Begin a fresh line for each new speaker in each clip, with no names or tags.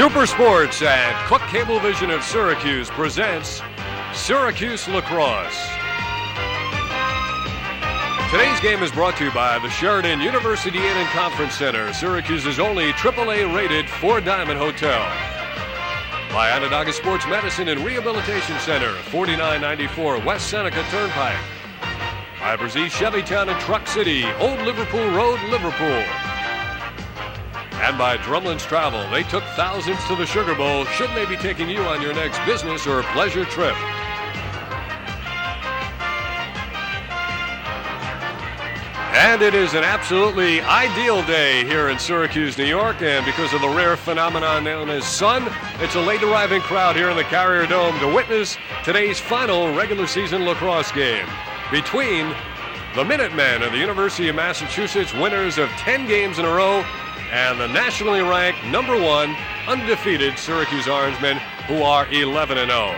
Super Sports and Cook Cablevision of Syracuse presents Syracuse Lacrosse. Today's game is brought to you by the Sheridan University Inn and Conference Center, Syracuse's only AAA-rated four-diamond hotel. By Onondaga Sports Medicine and Rehabilitation Center, 4994 West Seneca Turnpike. By Brzee Chevytown and Truck City, Old Liverpool Road, Liverpool. And by Drumlin's Travel. They took thousands to the Sugar Bowl. Shouldn't they be taking you on your next business or pleasure trip? And it is an absolutely ideal day here in Syracuse, New York, and because of the rare phenomenon known as sun, it's a late arriving crowd here in the Carrier Dome to witness today's final regular season lacrosse game between the Minutemen of the University of Massachusetts, winners of 10 games in a row, and the nationally ranked #1 undefeated Syracuse Orangemen, who are 11-0.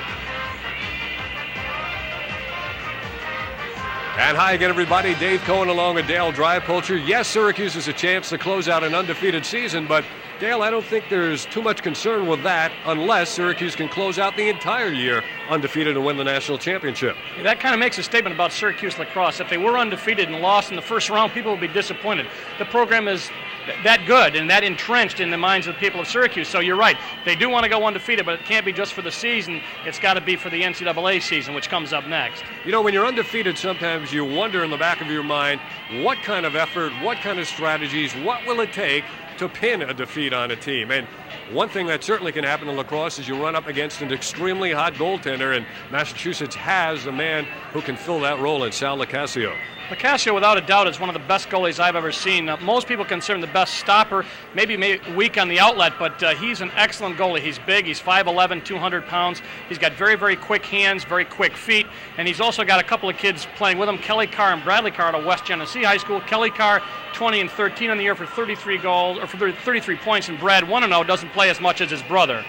And hi again, everybody. Dave Cohen along with Dale Drypolcher. Yes, Syracuse has a chance to close out an undefeated season, but Dale, I don't think there's too much concern with that unless Syracuse can close out the entire year undefeated and win the national championship.
That kind of makes a statement about Syracuse lacrosse. If they were undefeated and lost in the first round, people would be disappointed. The program is that good and that entrenched in the minds of the people of Syracuse. So you're right. They do want to go undefeated, but it can't be just for the season. It's got to be for the NCAA season, which comes up next.
You know, when you're undefeated, sometimes you wonder in the back of your mind, what kind of effort, what kind of strategies, what will it take to pin a defeat on a team? And one thing that certainly can happen in lacrosse is you run up against an extremely hot goaltender, and Massachusetts has a man who can fill that role in Sal LoCascio.
LoCascio, without a doubt, is one of the best goalies I've ever seen. Most people consider him the best stopper, maybe weak on the outlet, but he's an excellent goalie. He's big, he's 5'11", 200 pounds. He's got very, very quick hands, very quick feet, and he's also got a couple of kids playing with him, Kelly Carr and Bradley Carr out of West Genesee High School. Kelly Carr, 20 and 13 on the year for 33 goals, or for 33 points, and Brad, 1-0, doesn't play as much as his brother.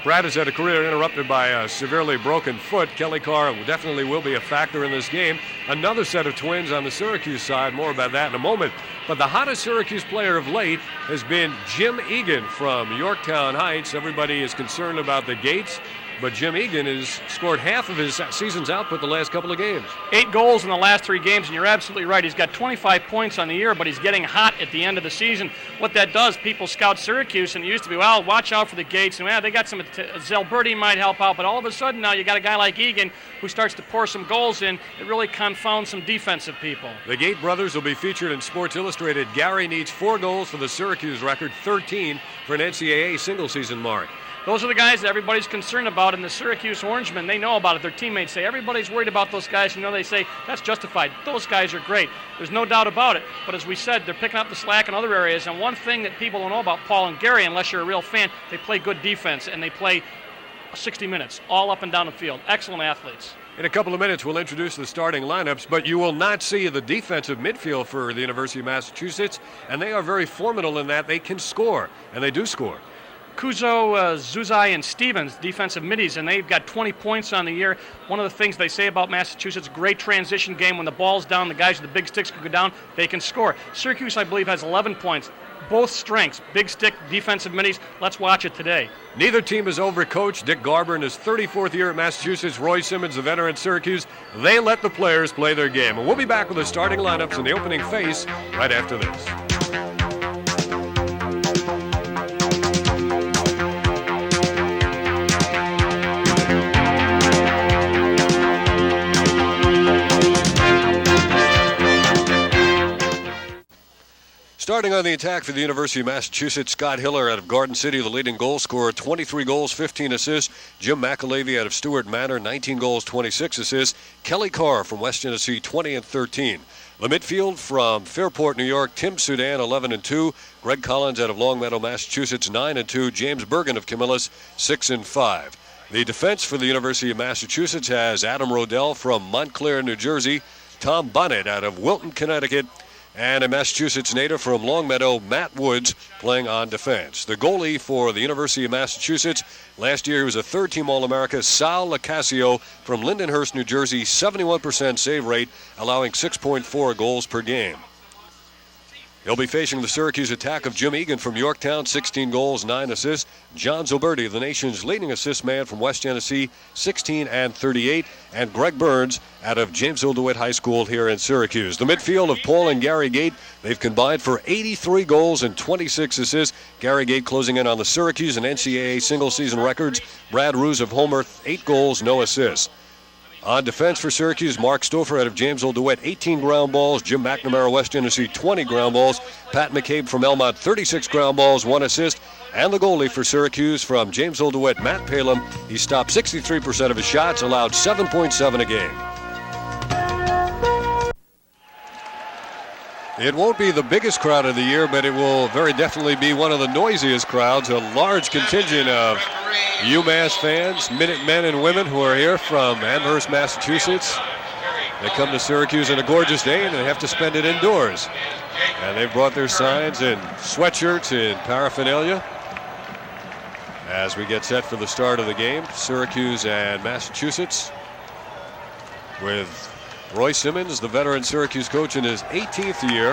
Brad has had a career interrupted by a severely broken foot. Kelly Carr definitely will be a factor in this game. Another set of twins on the Syracuse side. More about that in a moment. But the hottest Syracuse player of late has been Jim Egan from Yorktown Heights. Everybody is concerned about the Gates, but Jim Egan has scored half of his season's output the last couple of games. 8
goals in the last 3 games, and you're absolutely right. He's got 25 points on the year, but he's getting hot at the end of the season. What that does, people scout Syracuse, and it used to be, well, watch out for the Gates, and they got some, Zelberti might help out, but all of a sudden now you got a guy like Egan who starts to pour some goals in. It really confounds some defensive people.
The Gait brothers will be featured in Sports Illustrated. Gary needs 4 goals for the Syracuse record, 13 for an NCAA single-season mark.
Those are the guys that everybody's concerned about, and the Syracuse Orangemen, they know about it. Their teammates say, everybody's worried about those guys. You know, they say, that's justified. Those guys are great. There's no doubt about it. But as we said, they're picking up the slack in other areas. And one thing that people don't know about Paul and Gary, unless you're a real fan, they play good defense, and they play 60 minutes, all up and down the field. Excellent athletes.
In a couple of minutes, we'll introduce the starting lineups, but you will not see the defensive midfield for the University of Massachusetts, and they are very formidable in that they can score, and they do score.
Kuzo, Zuzai, and Stevens, defensive middies, and they've got 20 points on the year. One of the things they say about Massachusetts, great transition game. When the ball's down, the guys with the big sticks can go down, they can score. Syracuse, I believe, has 11 points. Both strengths, big stick, defensive middies. Let's watch it today.
Neither team is overcoached. Dick Garber in his 34th year at Massachusetts, Roy Simmons, the veteran at Syracuse. They let the players play their game. And we'll be back with the starting lineups in the opening face right after this. Starting on the attack for the University of Massachusetts, Scott Hiller out of Garden City, the leading goal scorer, 23 goals, 15 assists. Jim McAlevey out of Stewart Manor, 19 goals, 26 assists. Kelly Carr from West Genesee, 20 and 13. The midfield from Fairport, New York, Tim Soudan, 11 and 2. Greg Collins out of Longmeadow, Massachusetts, 9 and 2. James Bergen of Camillus, 6 and 5. The defense for the University of Massachusetts has Adam Rodell from Montclair, New Jersey. Tom Bonnet out of Wilton, Connecticut. And a Massachusetts native from Longmeadow, Matt Woods, playing on defense. The goalie for the University of Massachusetts, last year he was a third-team All-America, Sal LoCascio from Lindenhurst, New Jersey, 71% save rate, allowing 6.4 goals per game. He'll be facing the Syracuse attack of Jim Egan from Yorktown, 16 goals, 9 assists. John Zoberti, the nation's leading assist man from West Genesee, 16 and 38. And Greg Burns out of Jamesville DeWitt High School here in Syracuse. The midfield of Paul and Gary Gait, they've combined for 83 goals and 26 assists. Gary Gait closing in on the Syracuse and NCAA single-season records. Brad Ruse of Homer, 8 goals, no assists. On defense for Syracuse, Mark Stouffer out of Jamesville DeWitt, 18 ground balls. Jim McNamara, West Genesee, 20 ground balls. Pat McCabe from Elmont, 36 ground balls, 1 assist. And the goalie for Syracuse from Jamesville DeWitt, Matt Palem. He stopped 63% of his shots, allowed 7.7 a game. It won't be the biggest crowd of the year, but it will very definitely be one of the noisiest crowds. A large contingent of UMass fans, Minutemen and women who are here from Amherst, Massachusetts. They come to Syracuse on a gorgeous day and they have to spend it indoors. And they've brought their signs and sweatshirts and paraphernalia. As we get set for the start of the game, Syracuse and Massachusetts, with Roy Simmons, the veteran Syracuse coach in his 18th year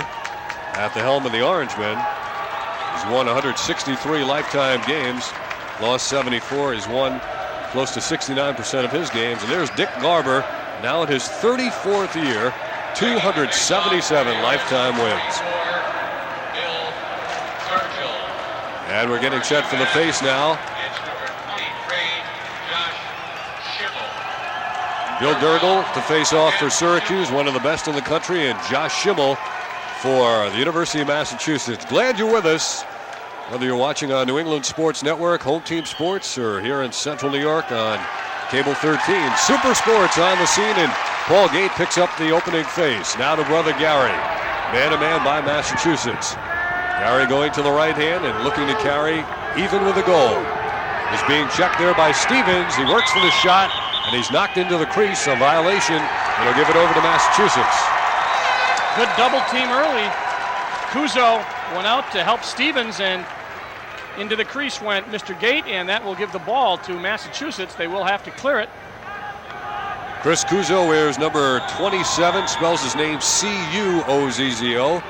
at the helm of the Orangemen. He's won 163 lifetime games, lost 74. He's won close to 69% of his games. And there's Dick Garber, now in his 34th year, 277 lifetime wins. And we're getting set for the face now. Bill Durgel to face off for Syracuse, one of the best in the country, and Josh Schimmel for the University of Massachusetts. Glad you're with us, whether you're watching on New England Sports Network, Home Team Sports, or here in Central New York on Cable 13. Super Sports on the scene, and Paul Gait picks up the opening face. Now to brother Gary, man-to-man by Massachusetts. Gary going to the right hand and looking to carry even with a goal. Is being checked there by Stevens. He works for the shot. And he's knocked into the crease, a violation, and he'll give it over to Massachusetts.
Good double team early. Kuzo went out to help Stevens, and into the crease went Mr. Gait, and that will give the ball to Massachusetts. They will have to clear it.
Chris Kuzo wears number 27, spells his name C-U-O-Z-Z-O.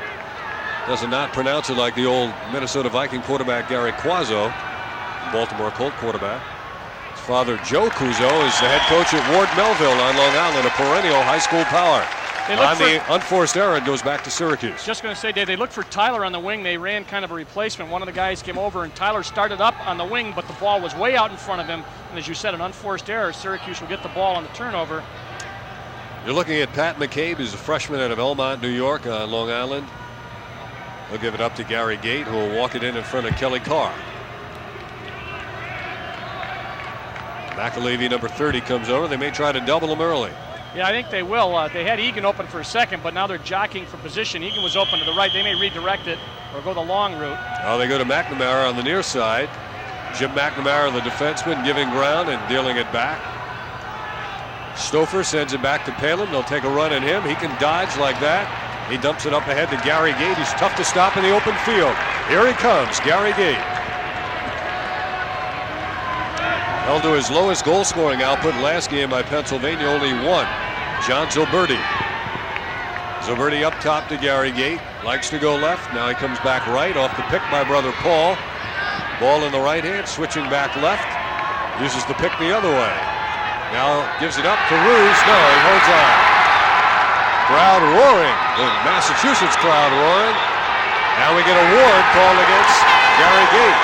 Does not pronounce it like the old Minnesota Viking quarterback Gary Quazzo, Baltimore Colt quarterback. Father Joe Kuzo is the head coach at Ward Melville on Long Island, a perennial high school power. On the unforced error, it goes back to Syracuse.
Just going to say, Dave, they looked for Tyler on the wing. They ran kind of a replacement. One of the guys came over, and Tyler started up on the wing, but the ball was way out in front of him. And as you said, an unforced error. Syracuse will get the ball on the turnover.
You're looking at Pat McCabe, who's a freshman out of Elmont, New York, on Long Island. He'll give it up to Gary Gait, who will walk it in front of Kelly Carr. McAlevey, number 30, comes over. They may try to double him early.
Yeah, I think they will. They had Egan open for a second, but now they're jockeying for position. Egan was open to the right. They may redirect it or go the long route.
Oh, they go to McNamara on the near side. Jim McNamara, the defenseman, giving ground and dealing it back. Stouffer sends it back to Palem. They'll take a run at him. He can dodge like that. He dumps it up ahead to Gary Gait. He's tough to stop in the open field. Here he comes, Gary Gait. Held to his lowest goal-scoring output last game by Pennsylvania, only 1. John Zoberti. Zoberti up top to Gary Gait. Likes to go left. Now he comes back right off the pick by brother Paul. Ball in the right hand, switching back left. Uses the pick the other way. Now gives it up to Ruse. No, he holds on. Crowd roaring. The Massachusetts crowd roaring. Now we get a ward called against Gary Gait.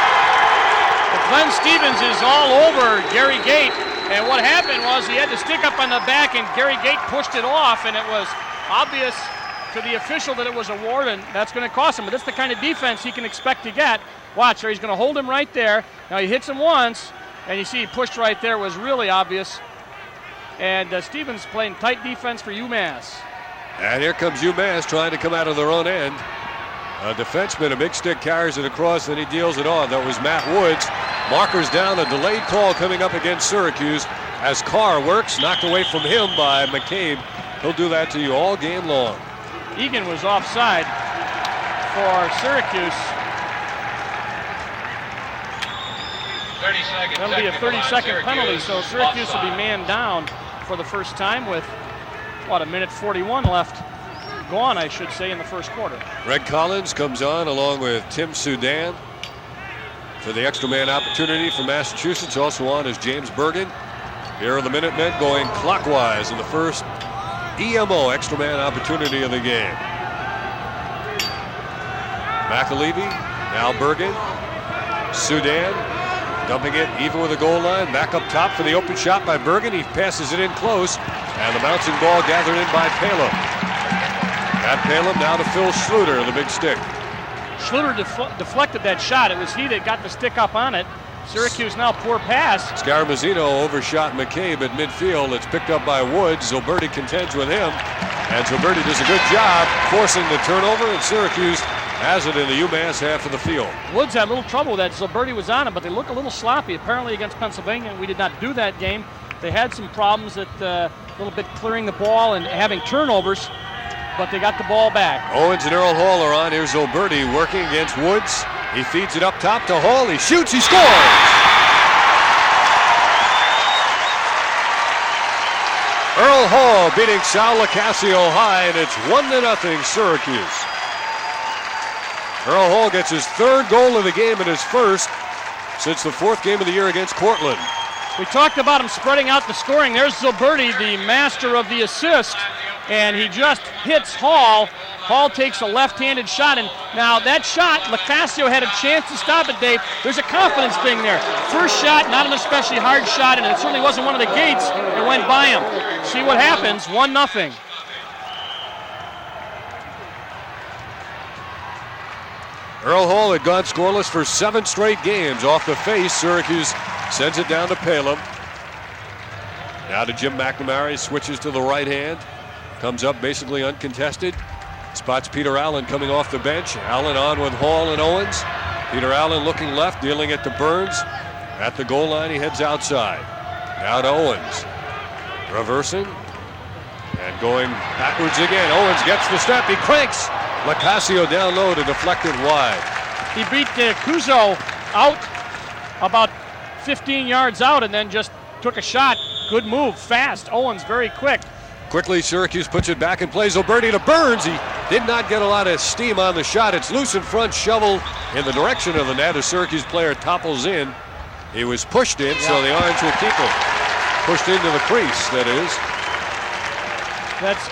Glenn Stevens is all over Gary Gait, and what happened was he had to stick up on the back, and Gary Gait pushed it off, and it was obvious to the official that it was a ward, and that's going to cost him. But that's the kind of defense he can expect to get. Watch, there, he's going to hold him right there. Now he hits him once, and you see he pushed right there. It was really obvious. And Stevens playing tight defense for UMass.
And here comes UMass trying to come out of their own end. A defenseman, a big stick, carries it across, then he deals it off. That was Matt Woods. Markers down, a delayed call coming up against Syracuse as Carr works, knocked away from him by McCabe. He'll do that to you all game long.
Egan was offside for Syracuse.
30 seconds.
That'll be a 30-second penalty, so Syracuse will be man down for the first time with, what, a minute 41 left. gone, I should say, in the first quarter.
Greg Collins comes on along with Tim Soudan for the extra man opportunity for Massachusetts. Also on is James Bergen. Here are the Minutemen going clockwise in the first EMO extra man opportunity of the game. McAlevey, now Bergen. Soudan dumping it even with the goal line. Back up top for the open shot by Bergen. He passes it in close. And the bouncing ball gathered in by Palem. At Palem now to Phil Schluter, the big stick.
Schluter deflected that shot. It was he that got the stick up on it. Syracuse now poor pass.
Scarmazzino overshot McCabe at midfield. It's picked up by Woods. Zilberti contends with him. And Zilberti does a good job forcing the turnover, and Syracuse has it in the UMass half of the field.
Woods had a little trouble with that. Zilberti was on him, but they look a little sloppy. Apparently against Pennsylvania, we did not do that game. They had some problems at a little bit clearing the ball and having turnovers, but they got the ball back.
Owens and Earl Hall are on. Here's Zilberti working against Woods. He feeds it up top to Hall. He shoots. He scores! Earl Hall beating Sal LoCascio high, and it's 1-0 Syracuse. Earl Hall gets his third goal of the game and his first since the fourth game of the year against Cortland.
We talked about him spreading out the scoring. There's Zilberti, the master of the assist, and he just hits Hall. Hall takes a left-handed shot, and now that shot, LoCascio had a chance to stop it, Dave. There's a confidence thing there. First shot, not an especially hard shot, and it certainly wasn't one of the Gates. It went by him. See what happens, 1-0.
Earl Hall had gone scoreless for 7 straight games. Off the face, Syracuse sends it down to Palem. Now to Jim McNamara, switches to the right hand. Comes up basically uncontested. Spots Peter Allen coming off the bench. Allen on with Hall and Owens. Peter Allen looking left, dealing it to Burns. At the goal line, he heads outside. Now to Owens. Reversing. And going backwards again. Owens gets the step. He cranks. LoCascio down low to deflect it wide.
He beat Kuzo out about 15 yards out and then just took a shot. Good move, fast. Owens very quick.
Quickly, Syracuse puts it back and plays Zilberti to Burns. He did not get a lot of steam on the shot. It's loose in front, shoveled in the direction of the net. A Syracuse player topples in. He was pushed in, so the Orange will keep it. Pushed into the crease, that is.
That's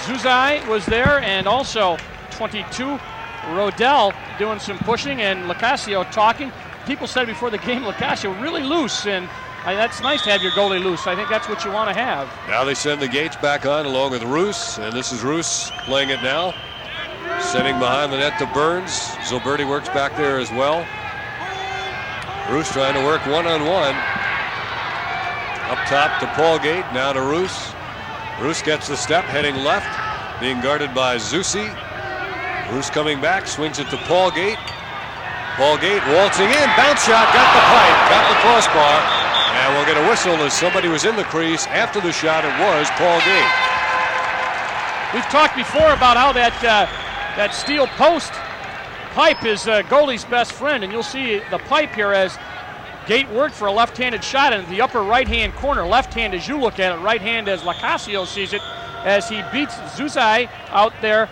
Zuzai was there, and also 22, Rodell doing some pushing, and LoCascio talking. People said before the game, LoCascio really loose, and that's nice to have your goalie loose. I think that's what you want to have.
Now they send the Gates back on along with Roos, and this is Roos playing it now. Sending behind the net to Burns. Zilberti works back there as well. Roos trying to work one-on-one. Up top to Paul Gait, now to Roos. Roos gets the step, heading left, being guarded by Zusi. Roos coming back, swings it to Paul Gait. Paul Gait waltzing in, bounce shot, got the pipe, got the crossbar, and we'll get a whistle as somebody was in the crease. After the shot, it was Paul Gait.
We've talked before about how that steel post pipe is goalie's best friend, and you'll see the pipe here as Gait worked for a left-handed shot in the upper right-hand corner. Left hand as you look at it, right hand as LoCascio sees it, as he beats Zuzai out there.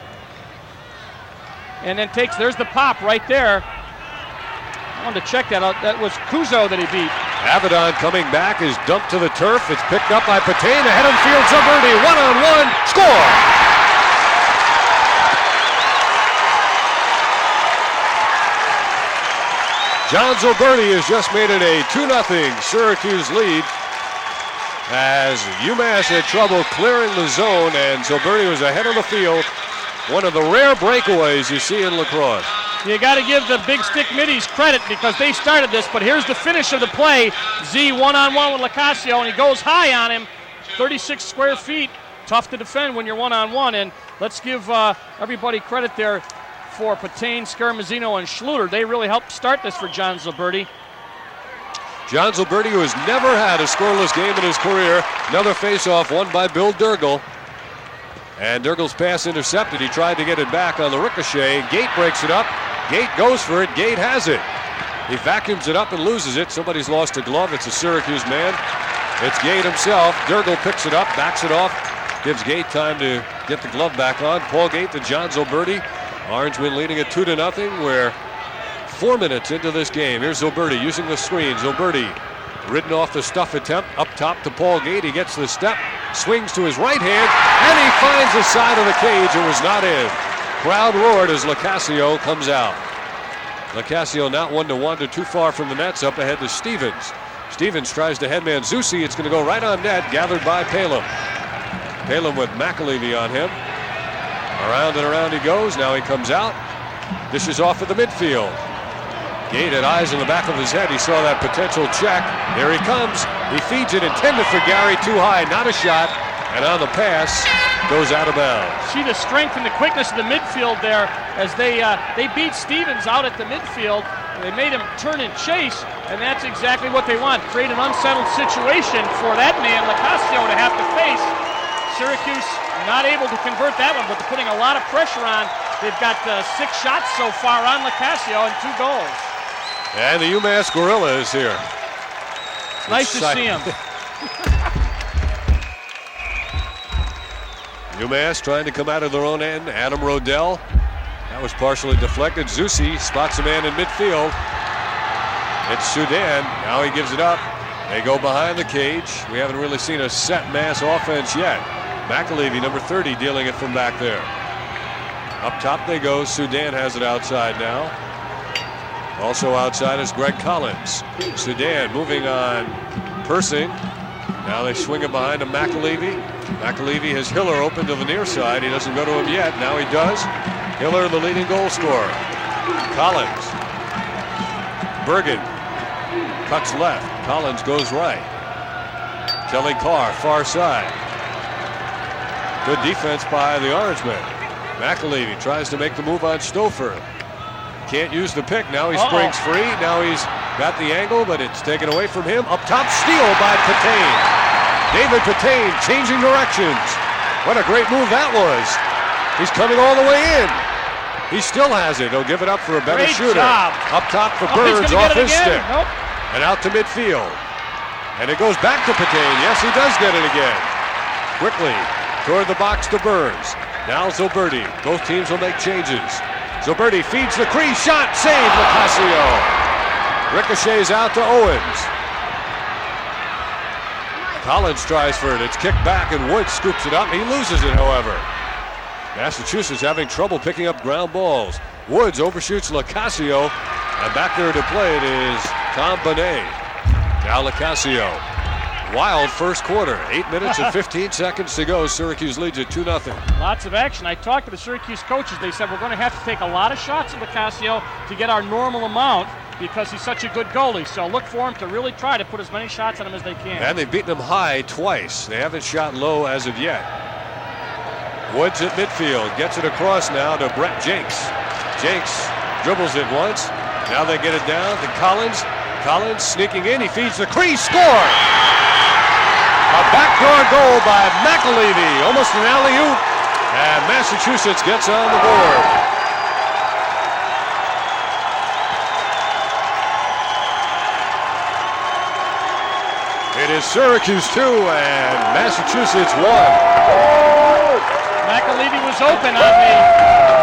And then there's the pop right there. I wanted to check that out. That was Kuzo that he beat.
Avedon coming back is dumped to the turf. It's picked up by Patain. Ahead of the field, Zilberti, one-on-one, score! John Zilberti has just made it a 2-0 Syracuse lead as UMass had trouble clearing the zone, and Zilberti was ahead of the field. One of the rare breakaways you see in lacrosse.
You got to give the Big Stick Middies credit because they started this, but here's the finish of the play. Z one-on-one with LoCascio, and he goes high on him. 36 square feet. Tough to defend when you're one-on-one, and let's give everybody credit there for Patain, Scarmazzino, and Schluter. They really helped start this for John Zilberti.
John Zilberti, who has never had a scoreless game in his career. Another face-off won by Bill Durgel. And Durgel's pass intercepted. He tried to get it back on the ricochet. Gait breaks it up. Gait goes for it. Gait has it. He vacuums it up and loses it. Somebody's lost a glove. It's a Syracuse man. It's Gait himself. Durgel picks it up, backs it off Gives Gait time to get the glove back on. Paul Gait to John Zoberti. Orangemen leading it 2-0. We're 4 minutes into this game. Here's Zoberti using the screen. Zoberti ridden off the stuff attempt. Up top to Paul Gait. He gets the step. Swings to his right hand. And he finds the side of the cage. It was not in. Crowd roared as LoCascio comes out. LoCascio not one to wander too far from the nets. Up ahead to Stevens. Stevens tries to headman Zusi. It's going to go right on net. Gathered by Palem. Palem with McAlevey on him. Around and around he goes. Now he comes out. Dishes off at the midfield. Gait had eyes in the back of his head. He saw that potential check. Here he comes. He feeds it, intended for Gary, too high. Not a shot. And on the pass, goes out of bounds.
See the strength and the quickness of the midfield there as they beat Stevens out at the midfield. They made him turn and chase, and that's exactly what they want. Create an unsettled situation for that man, LoCascio, to have to face. Syracuse not able to convert that one, but they're putting a lot of pressure on. They've got 6 shots so far on LoCascio and 2 goals.
And the UMass Gorilla is here.
It's nice to see him.
UMass trying to come out of their own end. Adam Rodell. That was partially deflected. Zusi spots a man in midfield. It's Soudan. Now he gives it up. They go behind the cage. We haven't really seen a set mass offense yet. McAlevey, number 30, dealing it from back there. Up top they go. Soudan has it outside now. Also outside is Greg Collins. Soudan moving on Persing. Now they swing it behind to McAlevey. McAlevey has Hiller open to the near side. He doesn't go to him yet. Now he does. Hiller, the leading goal scorer. Collins. Bergen cuts left. Collins goes right. Kelly Carr, far side. Good defense by the Orangemen. McAlevey tries to make the move on Stouffer. Can't use the pick. Now he springs free. Now he's got the angle, but it's taken away from him. Up top, steal by Patain. David Patain changing directions. What a great move that was. He's coming all the way in. He still has it. He'll give it up for a better shooter.
Job.
Up top for Burns off his stick. And out to midfield. And it goes back to Patain. Yes, he does get it again. Quickly toward the box to Burns. Now Zoberti. Both teams will make changes. Zoberti feeds the crease. Shot. Save LoCascio. Ricochets out to Owens. Collins tries for it. It's kicked back and Woods scoops it up. He loses it, however. Massachusetts having trouble picking up ground balls. Woods overshoots LoCascio. And back there to play it is Tom Bonet. Now LoCascio. Wild first quarter. 8 minutes and 15 seconds to go. Syracuse leads it 2-0.
Lots of action. I talked to the Syracuse coaches. They said we're going to have to take a lot of shots at LoCascio to get our normal amount because he's such a good goalie. So look for him to really try to put as many shots on him as they can.
And they've beaten him high twice. They haven't shot low as of yet. Woods at midfield. Gets it across now to Brett Jakes. Jakes dribbles it once. Now they get it down to Collins. Collins sneaking in. He feeds the crease. Score! A backdoor goal by McAlevey. Almost an alley-oop. And Massachusetts gets on the board. It is Syracuse 2 and Massachusetts 1.
McAlevey was open on the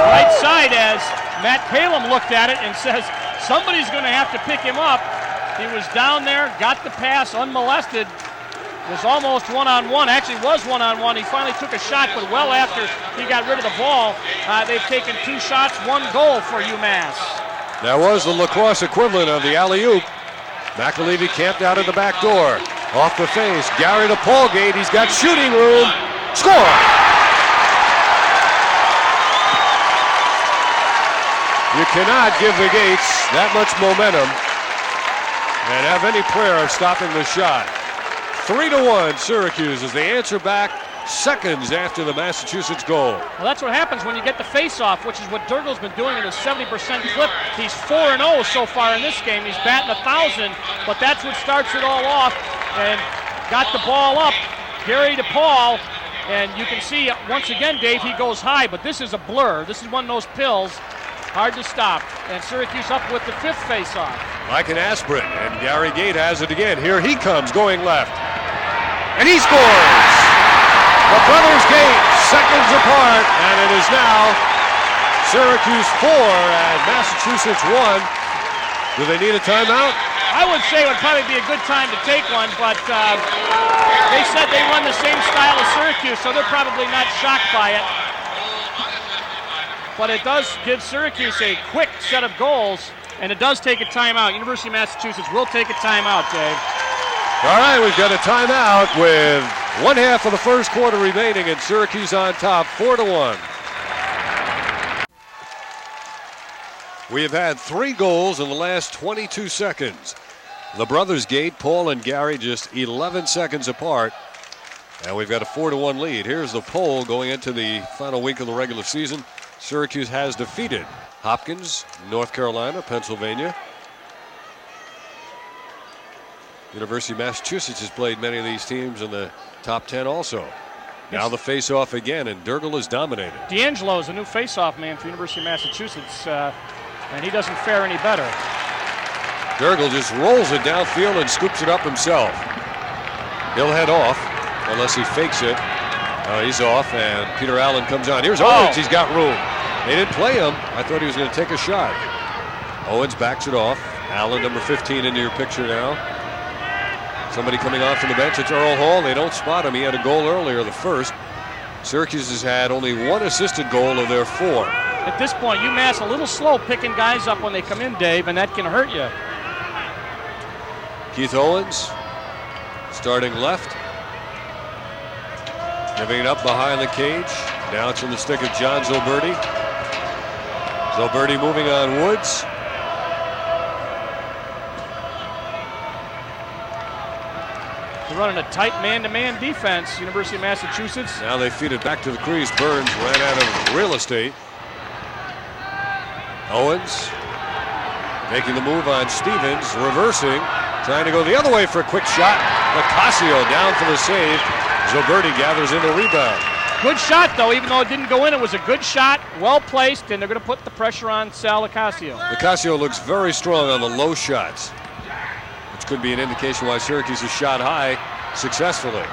right side as Matt Palem looked at it and says, somebody's going to have to pick him up. He was down there, got the pass unmolested. Was almost one-on-one, actually was one-on-one. He finally took a shot, but well after he got rid of the ball, they've taken 2 shots, 1 goal for UMass.
That was the Lacrosse equivalent of the alley-oop. McAlevey camped out of the back door. Off the face, Gary to Paul Gait. He's got shooting room. Score! You cannot give the Gates that much momentum and have any prayer of stopping the shot. 3-1 Syracuse as they answer back seconds after the Massachusetts goal.
Well, that's what happens when you get the face-off, which is what Durgal's been doing at a 70% clip. He's 4-0 so far in this game. He's batting 1,000, but that's what starts it all off. And got the ball up, Gary to Paul, and you can see once again, Dave, he goes high, but this is a blur. This is one of those pills, hard to stop. And Syracuse up with the 5th face-off.
Like an aspirin, and Gary Gait has it again. Here he comes, going left. And he scores! The brothers Gait, seconds apart, and it is now Syracuse 4 and Massachusetts 1. Do they need a timeout?
I would say it would probably be a good time to take one, but they said they run the same style as Syracuse, so they're probably not shocked by it. But it does give Syracuse a quick set of goals, and it does take a timeout. University of Massachusetts will take a timeout, Dave.
All right, we've got a timeout with 1/2 of the first quarter remaining, and Syracuse on top, 4-1. We have had 3 goals in the last 22 seconds. The brothers Gait, Paul and Gary, just 11 seconds apart. And we've got a 4-1 lead. Here's the poll going into the final week of the regular season. Syracuse has defeated Hopkins, North Carolina, Pennsylvania. University of Massachusetts has played many of these teams in the top 10 also. Now the face-off again, and Durgel is dominated.
D'Angelo is a new face-off man for University of Massachusetts, and he doesn't fare any better.
Durgel just rolls it downfield and scoops it up himself. He'll head off unless he fakes it. He's off, and Peter Allen comes on. Here's Owens. He's got room. They didn't play him. I thought he was going to take a shot. Owens backs it off. Allen, number 15, into your picture now. Somebody coming on from the bench. It's Earl Hall. They don't spot him. He had a goal earlier, the first. Syracuse has had only 1 assisted goal of their 4.
At this point, UMass a little slow picking guys up when they come in, Dave, and that can hurt you.
Keith Owens starting left. Giving it up behind the cage. Now it's in the stick of John Zoberti. Zoberti moving on Woods.
They're running a tight man-to-man defense, University of Massachusetts.
Now they feed it back to the crease. Burns ran out of real estate. Owens making the move on Stevens, reversing, trying to go the other way for a quick shot. LoCascio down for the save. Zoberti gathers in the rebound.
Good shot, though, even though it didn't go in. It was a good shot, well placed, and they're going to put the pressure on Sal LoCascio.
LoCascio looks very strong on the low shots, which could be an indication why Syracuse has shot high successfully.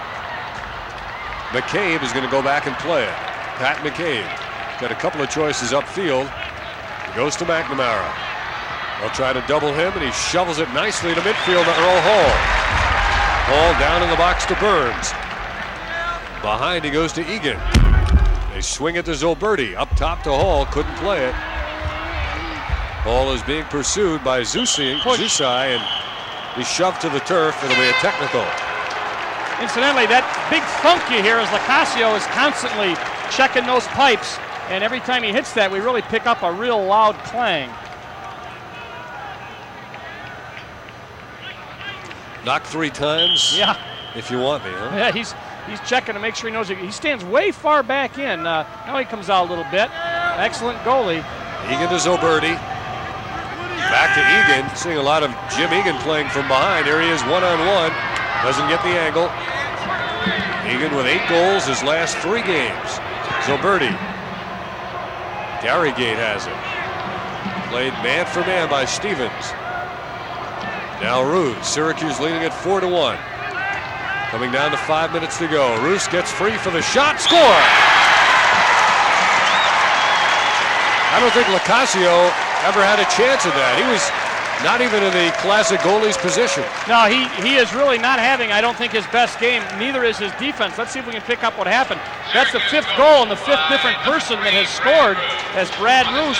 McCabe is going to go back and play it. Pat McCabe got a couple of choices upfield. He goes to McNamara. They'll try to double him, and he shovels it nicely to midfield to Earl Hall. Hall down in the box to Burns. Behind he goes to Egan. They swing it to Zoberti. Up top to Hall. Couldn't play it. Hall is being pursued by Zusai, and he's shoved to the turf. It'll be a technical.
Incidentally, that big thunk you hear as LoCascio is constantly checking those pipes. And every time he hits that, we really pick up a real loud clang.
Knocked 3 times.
Yeah.
If you want me, huh?
Yeah, he's checking to make sure he knows it. He stands way far back in. Now he comes out a little bit. Excellent goalie.
Egan to Zoberti. Back to Egan. Seeing a lot of Jim Egan playing from behind. Here he is one-on-one. Doesn't get the angle. Egan with 8 goals his last 3 games. Zoberti. Gary Gait has it. Played man for man by Stevens. Now Roos. Syracuse leading at 4-1. Coming down to 5 minutes to go. Roos gets free for the shot. Score! I don't think LoCascio ever had a chance of that. He was not even in the classic goalie's position.
No, he is really not having, I don't think, his best game. Neither is his defense. Let's see if we can pick up what happened. That's the 5th goal and the 5th different person that has scored as Brad Roos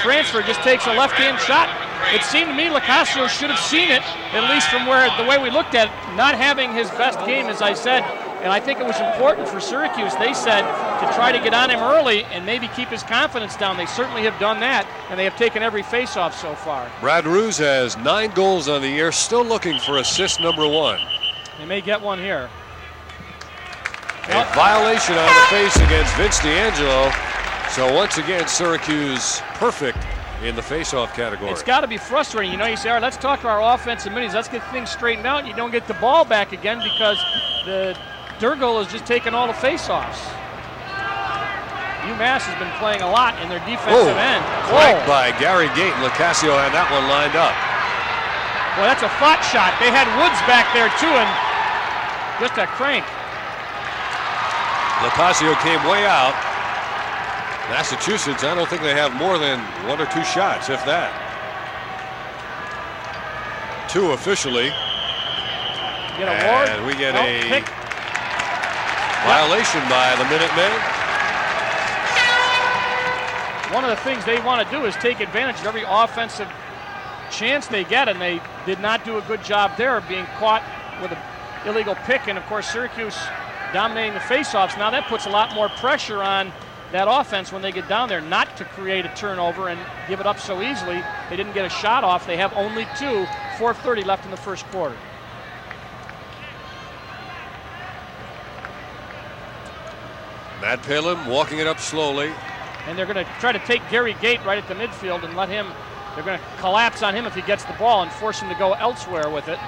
transfer just takes a left-hand shot. It seemed to me LoCascio should have seen it, at least from the way we looked at it, not having his best game, as I said. And I think it was important for Syracuse, they said, to try to get on him early and maybe keep his confidence down. They certainly have done that, and they have taken every face-off so far.
Brad Roos has 9 goals on the year, still looking for assist number 1.
They may get one here.
A violation on the face against Vince D'Angelo. So once again, Syracuse perfect in the face-off category.
It's got to be frustrating. You know, you say, all right, let's talk to our offensive minis. Let's get things straightened out. You don't get the ball back again because the Durgel is just taking all the face-offs. UMass has been playing a lot in their defensive end.
Cracked by Gary Gait, and LoCascio had that one lined up.
Well, that's a flat shot. They had Woods back there, too, and just a crank.
LoCascio came way out. Massachusetts, I don't think they have more than 1 or 2 shots, if that. 2 officially.
Get a ward.
And we get a
pick.
violation by the Minutemen.
One of the things they want to do is take advantage of every offensive chance they get, and they did not do a good job there of being caught with an illegal pick. And of course, Syracuse dominating the faceoffs. Now that puts a lot more pressure on that offense when they get down there not to create a turnover and give it up so easily. They didn't get a shot off. They have only 2, 4:30 left in the first quarter.
Matt Palin walking it up slowly.
And they're going to try to take Garry Gait right at the midfield and let him, they're going to collapse on him if he gets the ball and force him to go elsewhere with it.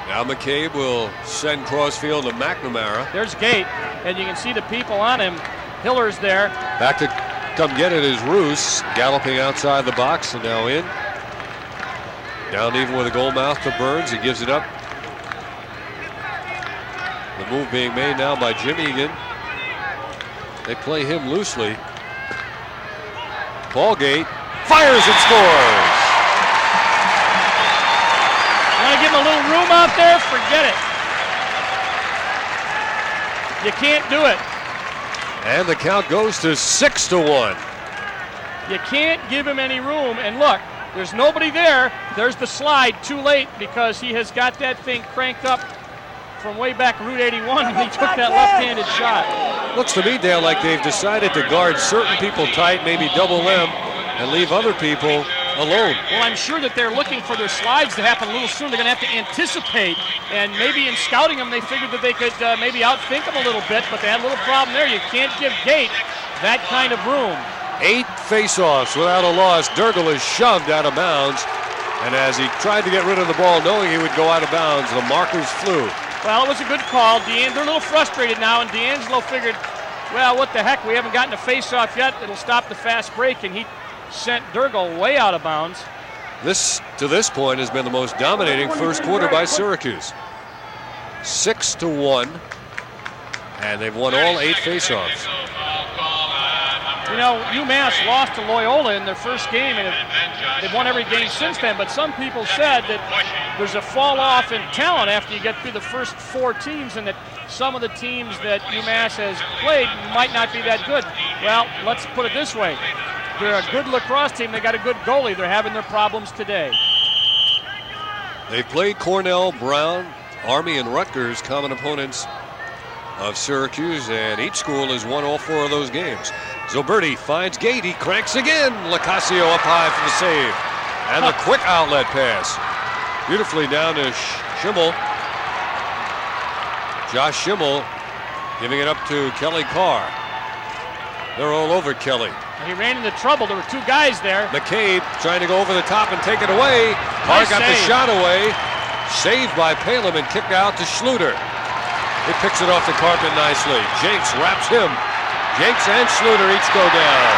Now McCabe will send crossfield to McNamara.
There's Gait, and you can see the people on him. Hiller's there.
Back to come get it is Roos, galloping outside the box and now in. Down even with a goal mouth to Burns. He gives it up. The move being made now by Jim Egan. They play him loosely. Paul Gait fires and scores.
Want to give him a little room out there? Forget it. You can't do it.
And the count goes to 6-1.
You can't give him any room. And look, there's nobody there. There's the slide too late because he has got that thing cranked up from way back Route 81 when he took that left-handed shot.
Looks to me, Dale, like they've decided to guard certain people tight, maybe double them, and leave other people alone.
Well, I'm sure that they're looking for their slides to happen a little soon. They're going to have to anticipate, and maybe in scouting them, they figured that they could maybe outthink them a little bit, but they had a little problem there. You can't give Gait that kind of room. 8
faceoffs without a loss. Durgel is shoved out of bounds, and as he tried to get rid of the ball, knowing he would go out of bounds, the markers flew.
Well, it was a good call. They're a little frustrated now, and D'Angelo figured, well, what the heck, we haven't gotten a face-off yet. It'll stop the fast break, and he sent Durgel way out of bounds.
This, to this point, has been the most dominating first quarter by Syracuse. 6-1, and they've won all 8 faceoffs.
You know, UMass lost to Loyola in their first game, and they've won every game since then, but some people said that there's a fall off in talent after you get through the first 4 teams, and that some of the teams that UMass has played might not be that good. Well, let's put it this way. They're a good lacrosse team. They got a good goalie. They're having their problems today.
They've played Cornell, Brown, Army, and Rutgers, common opponents of Syracuse, and each school has won all 4 of those games. Zoberti finds Gait. He cranks again. LoCascio up high for the save. And the quick outlet pass. Beautifully down to Schimmel. Josh Schimmel giving it up to Kelly Carr. They're all over Kelly.
He ran into trouble. There were 2 guys there.
McCabe trying to go over the top and take it away. Carr got the shot away. Saved by Palin and kicked out to Schluter. He picks it off the carpet nicely. Jenks wraps him. Jenks and Schluter each go down.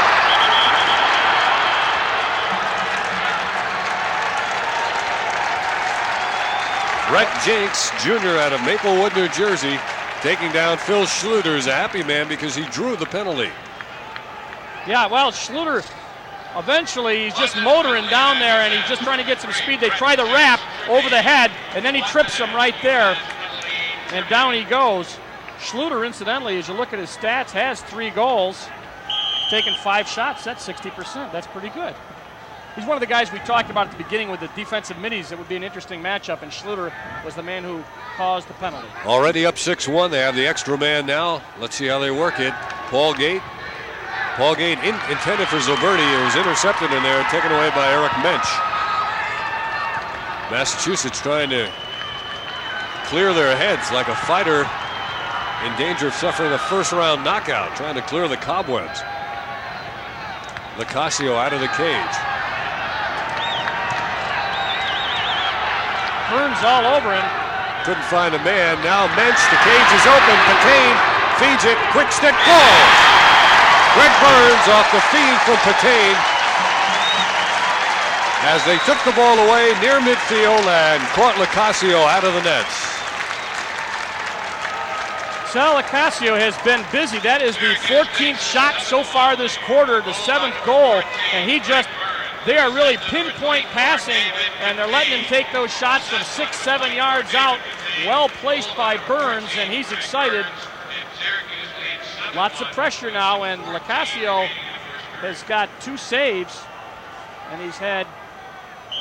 Brett Jenks, Jr. out of Maplewood, New Jersey, taking down Phil Schluter's a happy man because he drew the penalty.
Yeah, well, Schluter, eventually he's just motoring down there and he's just trying to get some speed. They try the wrap over the head and then he trips him right there. And down he goes. Schluter, incidentally, as you look at his stats, has 3 goals, taken 5 shots. That's 60%. That's pretty good. He's one of the guys we talked about at the beginning with the defensive middies. It would be an interesting matchup, and Schluter was the man who caused the penalty. Already up 6-1. They have the extra man now. Let's see how they work it. Paul Gait. Paul Gait intended for Zoberti. It was intercepted in there, taken away by Eric Mensch. Massachusetts trying to clear their heads like a fighter in danger of suffering a first-round knockout, trying to clear the cobwebs. LoCascio out of the cage. Burns all over him. Couldn't find a man. Now Mensch, the cage is open. Patain feeds it. Quick stick goal. Greg Burns off the feed from Patain as they took the ball away near midfield and caught LoCascio out of the nets. Sal LoCascio has been busy. That is the 14th shot so far this quarter, the 7th goal, and they are really pinpoint passing, and they're letting him take those shots from 6-7 yards out. Well placed by Burns, and he's excited. Lots of pressure now, and LoCascio has got 2 saves, and he's had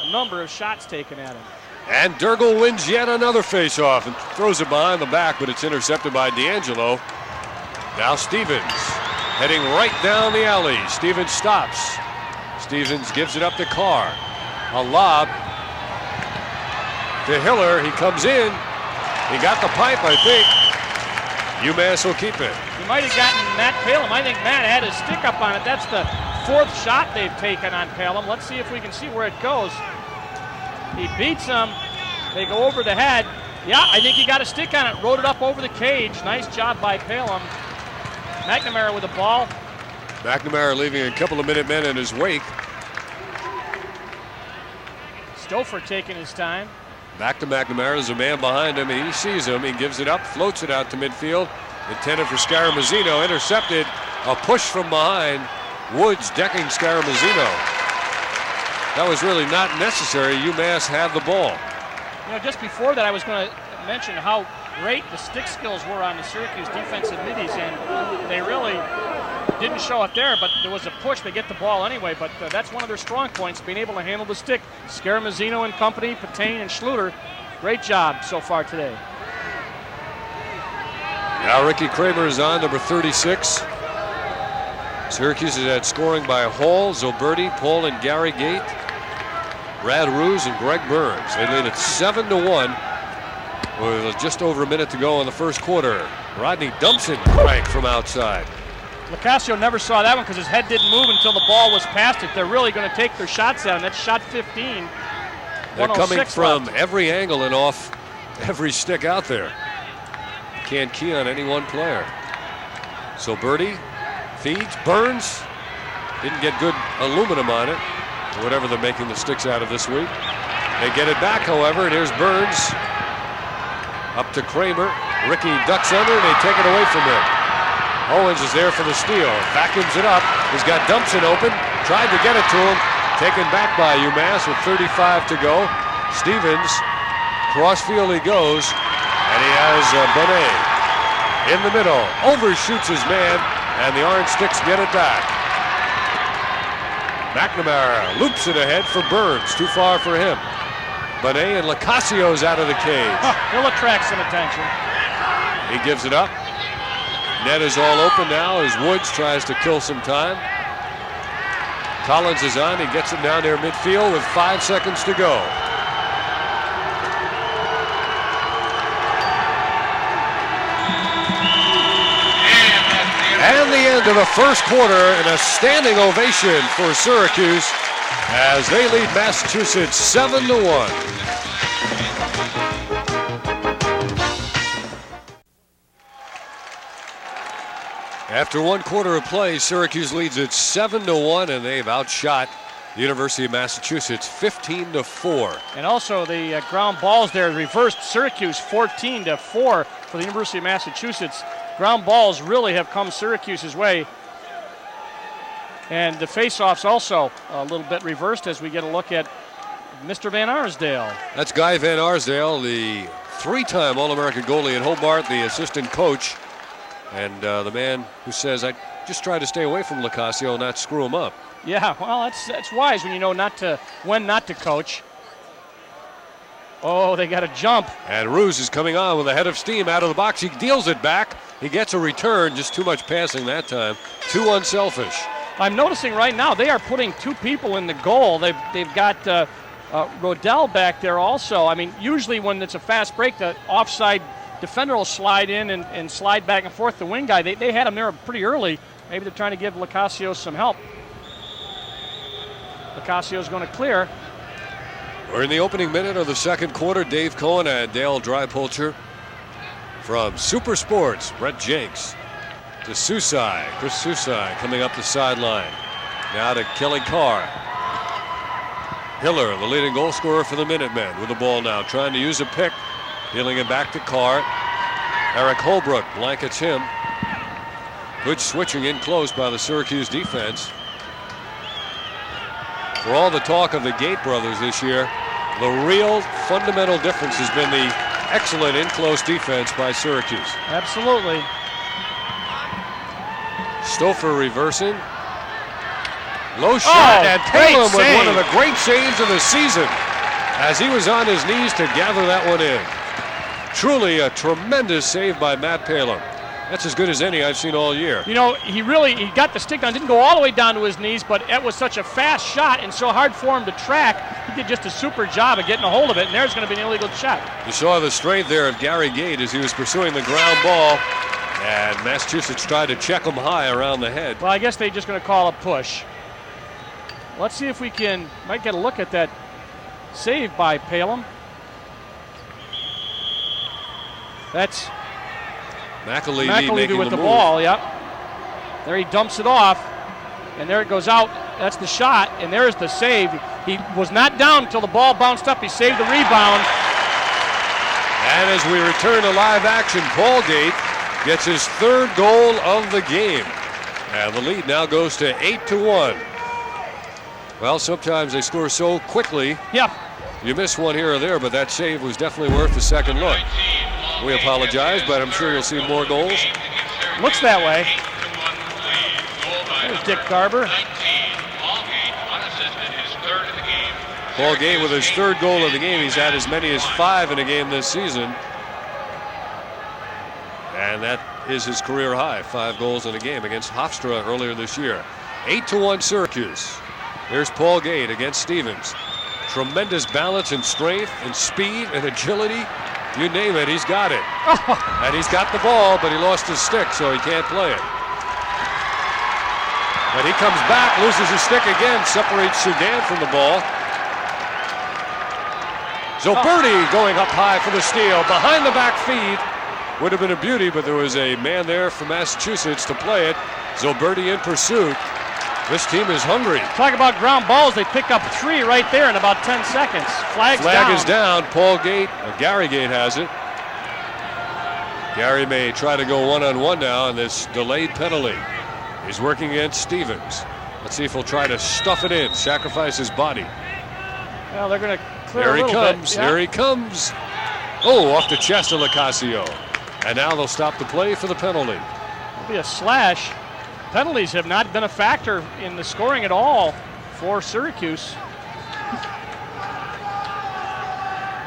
a number of shots taken at him.
And Durgel wins yet another faceoff and throws it behind the back, but it's intercepted by D'Angelo. Now Stevens heading right down the alley. Stevens stops. Stevens gives it up to Carr. A lob to Hiller. He comes in. He got the pipe, I think. UMass will keep it.
He might have gotten Matt Palem. I think Matt had his stick up on it. That's the 4th shot they've taken on Palem. Let's see if we can see where it goes. He beats him. They go over the head. Yeah, I think he got a stick on it. Rode it up over the cage. Nice job by Palem. McNamara with the ball.
McNamara leaving a couple of Minutemen in his wake.
Stouffer taking his time.
Back to McNamara. There's a man behind him. He sees him. He gives it up, floats it out to midfield. Intended for Scaramuzino. Intercepted. A push from behind. Woods decking Scaramuzino. That was really not necessary. UMass had the ball.
You know, just before that, I was going to mention how great the stick skills were on the Syracuse defensive middies, and they really didn't show it there, but there was a push. They get the ball anyway, but that's one of their strong points, being able to handle the stick. Scaramuzino and company, Patain and Schluter, great job so far today.
Now Ricky Kramer is on, number 36. Syracuse is at scoring by Hall, Zoberti, Paul, and Gary Gait. Brad Ruse and Greg Burns. They lead at 7-1 with just over a minute to go in the first quarter. Rodney Dumpson cranked from outside.
LoCascio never saw that one because his head didn't move until the ball was past it. They're really going to take their shots out, and that's shot 15.
They're coming from
left.
every angle and off every stick out there. Can't key on any one player. So Birdie feeds. Burns didn't get good aluminum on it, or whatever they're making the sticks out of this week. They get it back, however, and here's Burns. Up to Kramer. Ricky ducks under, and they take it away from him. Owens is there for the steal. Vacuums it up. He's got Dumpson open. Tried to get it to him. Taken back by UMass with 35 to go. Stevens, crossfield he goes, and he has Bonet in the middle. Overshoots his man, and the Orange Sticks get it back. McNamara loops it ahead for Burns. Too far for him. Bonet and LoCascio's out of the cage.
He'll attract some attention.
He gives it up. Net is all open now as Woods tries to kill some time. Collins is on. He gets it down there midfield with 5 seconds to go. And the end of the first quarter, and a standing ovation for Syracuse as they lead Massachusetts 7-1. After one quarter of play, Syracuse leads it 7-1, and they've outshot the University of Massachusetts 15-4.
And also the ground balls there reversed. Syracuse 14-4 for the University of Massachusetts. Ground balls really have come Syracuse's way. And the faceoffs also a little bit reversed as we get a look at Mr. Van Arsdale.
That's Guy Van Arsdale, the 3-time All-American goalie at Hobart, the assistant coach. And the man who says, I just try to stay away from LoCascio and not screw him up.
Yeah, well, that's wise when you know when not to coach. Oh, they got a jump.
And Ruse is coming on with a head of steam out of the box. He deals it back. He gets a return. Just too much passing that time. Too unselfish.
I'm noticing right now they are putting 2 people in the goal. They've got Rodell back there also. I mean, usually when it's a fast break, the offside defender will slide in and slide back and forth. The wing guy, they had him there pretty early. Maybe they're trying to give LoCascio some help. LoCascio's going to clear.
We're in the opening minute of the second quarter. Dave Cohen and Dale Drypolcher. From Super Sports, Brett Jenks to Susai. Chris Susai coming up the sideline. Now to Kelly Carr. Hiller, the leading goal scorer for the Minutemen, with the ball now. Trying to use a pick. Dealing it back to Carr. Eric Holbrook blankets him. Good switching in close by the Syracuse defense. For all the talk of the Gait brothers this year, the real fundamental difference has been the excellent in-close defense by Syracuse.
Absolutely.
Stouffer reversing. Low shot, and Palin with one of the great saves of the season as he was on his knees to gather that one in. Truly a tremendous save by Matt Palin. That's as good as any I've seen all year.
You know, he got the stick down, didn't go all the way down to his knees, but it was such a fast shot and so hard for him to track. He did just a super job of getting a hold of it, and there's going to be an illegal check.
You saw the strength there of Gary Gait as he was pursuing the ground ball, and Massachusetts tried to check him high around the head.
Well, I guess they're just going to call a push. Let's see if we might get a look at that save by Palin. That's McAlevey
with
the ball, yep. There he dumps it off, and there it goes out. That's the shot, and there's the save. He was not down until the ball bounced up. He saved the rebound.
And as we return to live action, Paul Gait gets his third goal of the game. And the lead now goes to 8-1. Well, sometimes they score so quickly.
Yep.
You miss one here or there, but that save was definitely worth the second look. We apologize, but I'm sure you'll see more goals.
Looks that way. There's Dick Garber.
Paul Gait with his third goal of the game. He's had as many as 5 in a game this season. And that is his career high, 5 goals in a game against Hofstra earlier this year. 8-1 Syracuse. Here's Paul Gait against Stevens. Tremendous balance and strength and speed and agility. You name it, he's got it. And he's got the ball, but he lost his stick, so he can't play it. But he comes back, loses his stick again, separates Soudan from the ball. Zoberti going up high for the steal. Behind the back feed. Would have been a beauty, but there was a man there from Massachusetts to play it. Zoberti in pursuit. This team is hungry.
Talk about ground balls. They pick up 3 right there in about 10 seconds. Flag
is down. Paul Gait, Gary Gait has it. Gary may try to go one-on-one now in this delayed penalty. He's working against Stevens. Let's see if he'll try to stuff it in, sacrifice his body.
Well, they're going to clear a little bit.
Here he comes. Oh, off the chest of LoCascio. And now they'll stop the play for the penalty.
It'll be a slash. Penalties have not been a factor in the scoring at all for Syracuse.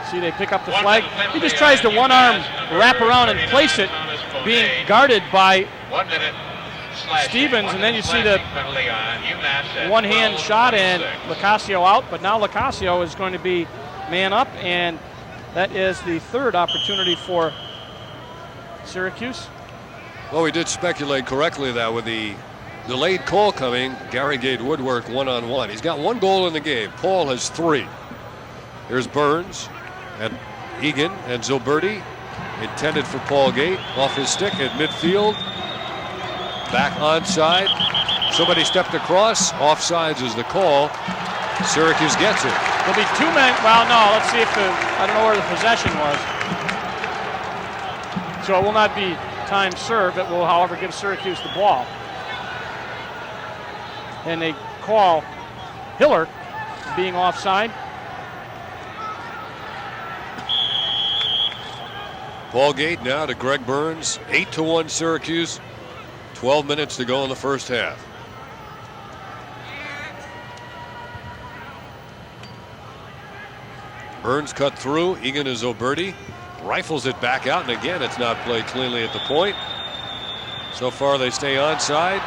See, they pick up the flag. He just tries to one-arm wrap around and place it, being guarded by Stevens, and then you see the one-hand shot and LoCascio out, but now LoCascio is going to be man up, and that is the third opportunity for Syracuse.
Well, we did speculate correctly that with the delayed call coming, Gary Gait would work one-on-one. He's got 1 goal in the game. Paul has 3. Here's Burns and Egan and Zoberti, intended for Paul Gait, off his stick at midfield. Back onside. Somebody stepped across. Offsides is the call. Syracuse gets it.
There'll be 2 men. Well, no, let's see if I don't know where the possession was. So it will not be time served. It will, however, give Syracuse the ball. And they call Hiller being offside.
Paul Gait now to Greg Burns. 8-1 Syracuse. 12 minutes to go in the first half. Burns cut through. Egan is Zoberti. Rifles it back out, and again, it's not played cleanly at the point. So far, they stay onside.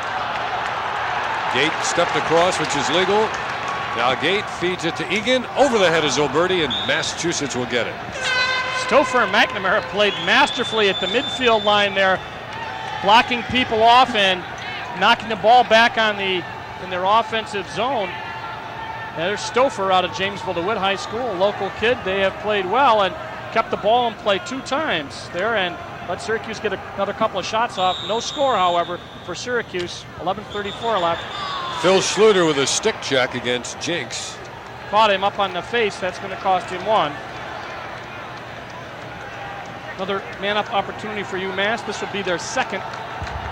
Gait stepped across, which is legal. Now Gait feeds it to Egan over the head of Zoberti, and Massachusetts will get it.
Stouffer and McNamara played masterfully at the midfield line there, blocking people off and knocking the ball back in their offensive zone. And there's Stouffer out of Jamesville DeWitt High School, a local kid. They have played well and kept the ball in play 2 times there and let Syracuse get another couple of shots off. No score, however, for Syracuse. 11:34 left.
Phil Schluter with a stick check against Jinks.
Caught him up on the face. That's going to cost him 1. Another man-up opportunity for UMass. This will be their second.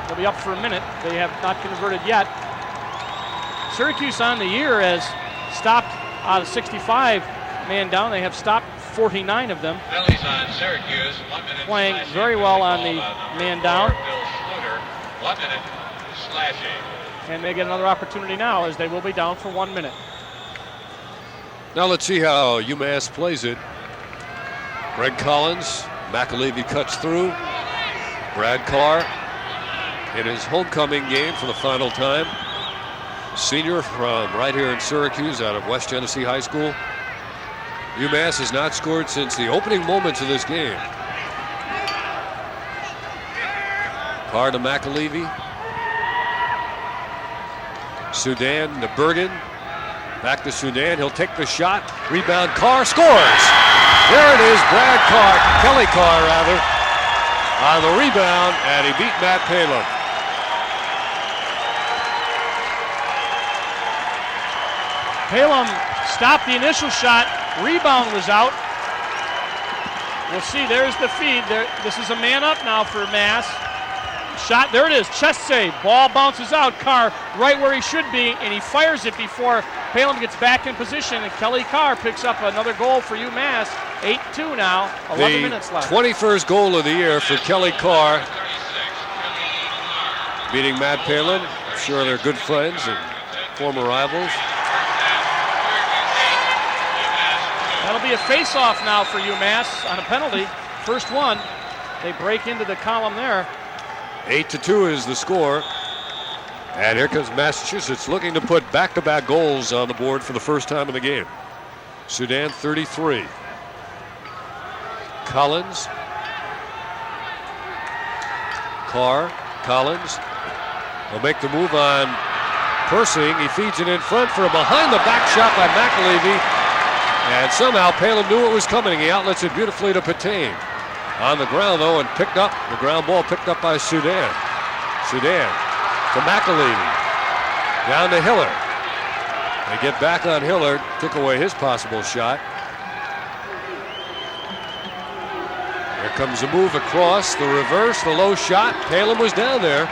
They'll be up for a minute. They have not converted yet. Syracuse on the year has stopped out of 65 man down. They have stopped 49 of them.
Penalties on Syracuse. 1 minute
Playing
slashing.
very well on the man down.
Bill Schluter, 1 minute slashing.
And they get another opportunity now as they will be down for 1 minute.
Now let's see how UMass plays it. Greg Collins, McAlevey cuts through. Brad Carr in his homecoming game for the final time. Senior from right here in Syracuse out of West Genesee High School. UMass has not scored since the opening moments of this game. Carr to McAlevey. Soudan to Bergen. Back to Soudan. He'll take the shot. Rebound. Carr scores. There it is. Brad Carr, Kelly Carr rather, on the rebound, and he beat Matt Palin.
Palin stopped the initial shot. Rebound was out. We'll see. There's the feed. This is a man up now for Mass. Shot. There it is. Chest save. Ball bounces out. Carr right where he should be, and he fires it before Palin gets back in position. And Kelly Carr picks up another goal for UMass. 8-2 now. 11 minutes left.
21st goal of the year for Kelly Carr, beating Matt Palin. I'm sure they're good friends and former rivals.
That'll be a face-off now for UMass on a penalty. First one. They break into the column there.
8-2 is the score. And here comes Massachusetts looking to put back-to-back goals on the board for the first time in the game. Soudan 33. Collins. Carr. Collins will make the move on Persing. He feeds it in front for a behind-the-back shot by McAlevey. And somehow Palin knew it was coming. He outlets it beautifully to Patain. On the ground, though, and picked up. The ground ball picked up by Soudan. Soudan to McAlevey. Down to Hiller. They get back on Hiller. Took away his possible shot. Here comes the move across. The reverse, the low shot. Palin was down there.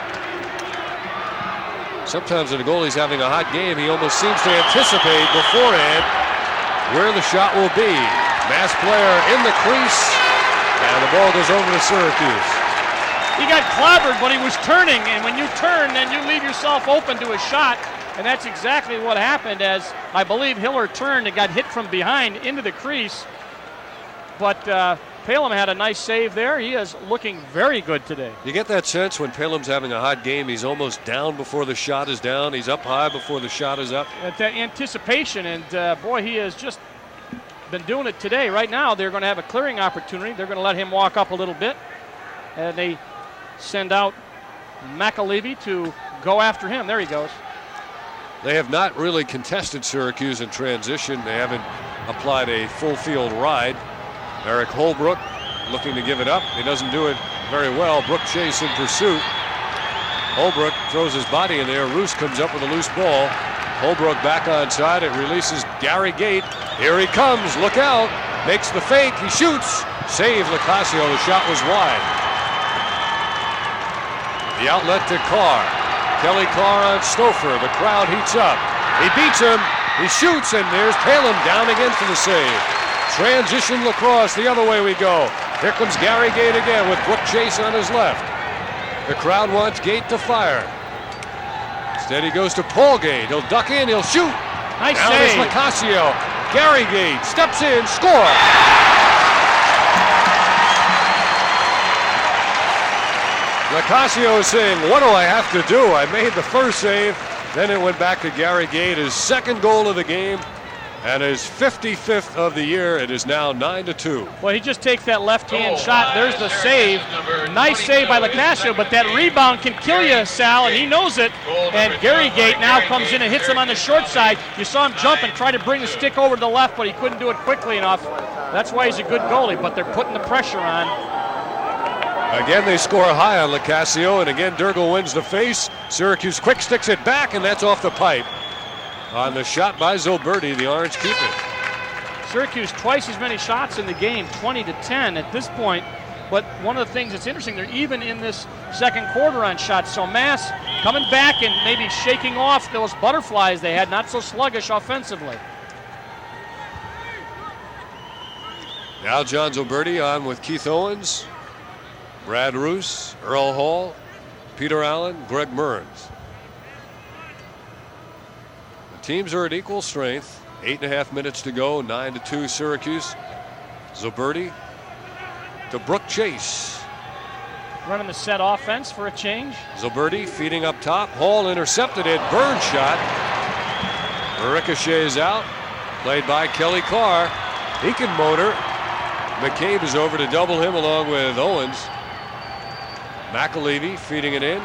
Sometimes when a goalie's having a hot game, he almost seems to anticipate beforehand where the shot will be. Mass player in the crease, and the ball goes over to Syracuse.
He got clobbered, but he was turning, and when you turn, then you leave yourself open to a shot, and that's exactly what happened as I believe Hiller turned and got hit from behind into the crease. But Palin had a nice save there. He is looking very good today.
You get that sense when Palin's having a hot game, he's almost down before the shot is down. He's up high before the shot is up.
That anticipation, and boy, he has just been doing it today. Right now, they're going to have a clearing opportunity. They're going to let him walk up a little bit, and they send out McAlevey to go after him. There he goes.
They have not really contested Syracuse in transition. They haven't applied a full field ride. Eric Holbrook looking to give it up. He doesn't do it very well. Brook Chase in pursuit. Holbrook throws his body in there. Roos comes up with a loose ball. Holbrook back onside. It releases Gary Gait. Here he comes. Look out. Makes the fake. He shoots. Save LoCascio. The shot was wide. The outlet to Carr. Kelly Carr on Stouffer. The crowd heats up. He beats him. He shoots, and there's Palin down again for the save. Transition lacrosse, the other way we go. Here comes Gary Gait again with Brook Chase on his left. The crowd wants Gait to fire. Instead he goes to Paul Gait. He'll duck in, he'll shoot.
Nice
Down
save.
is LoCascio. Gary Gait steps in, score. LoCascio is saying, what do I have to do? I made the first save. Then it went back to Gary Gait, his second goal of the game. And his 55th of the year. It is now 9-2.
Well, he just takes that left-hand shot. There's the save. Nice save by LoCascio, but that rebound can kill you, Sal, and he knows it. And Gary Gait now comes in and hits him on the short side. You saw him jump and try to bring the stick over to the left, but he couldn't do it quickly enough. That's why he's a good goalie, but they're putting the pressure on.
Again, they score high on LoCascio, and again, Durgel wins the face. Syracuse quick sticks it back, and that's off the pipe. On the shot by Zoberti, the Orange keep it.
Syracuse twice as many shots in the game, 20-10. At this point, But one of the things that's interesting, they're even in this second quarter on shots. So Mass coming back and maybe shaking off those butterflies they had, not so sluggish offensively.
Now John Zoberti on with Keith Owens, Brad Roos, Earl Hall, Peter Allen, Greg Burns. The teams are at equal strength. 8.5 minutes to go, 9-2 Syracuse. Zoberti to Brooke Chase.
Running the set offense for a change.
Zoberti feeding up top. Hall intercepted it. Burns shot. Ricochets out. Played by Kelly Carr. He can motor. McCabe is over to double him along with Owens. McAlevey feeding it in.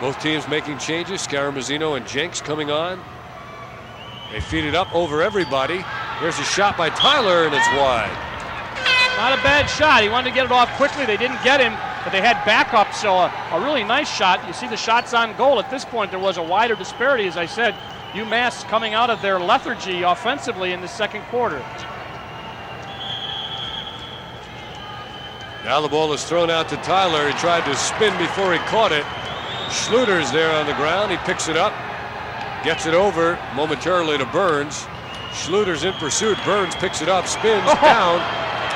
Both teams making changes. Scaramuzzino and Jenks coming on. They feed it up over everybody. There's a shot by Tyler, and it's wide.
Not a bad shot. He wanted to get it off quickly. They didn't get him, but they had backup, so a really nice shot. You see the shots on goal. At this point, there was a wider disparity, as I said. UMass coming out of their lethargy offensively in the second quarter.
Now the ball is thrown out to Tyler. He tried to spin before he caught it. Schluter's there on the ground. He picks it up, gets it over momentarily to Burns. Schluter's in pursuit. Burns picks it up, spins down,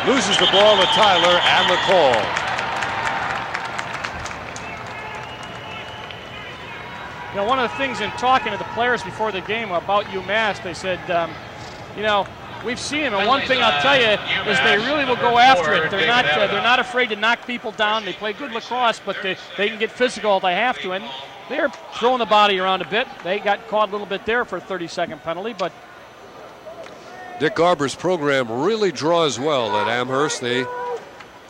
loses the ball to Tyler, and the call.
You know, one of the things in talking to the players before the game about UMass, they said, you know, we've seen them, and one thing I'll tell you is they really will go after it. They're not afraid to knock people down. They play good lacrosse, but they can get physical if they have to, and they're throwing the body around a bit. They got caught a little bit there for a 30-second penalty, but
Dick Garber's program really draws well at Amherst. They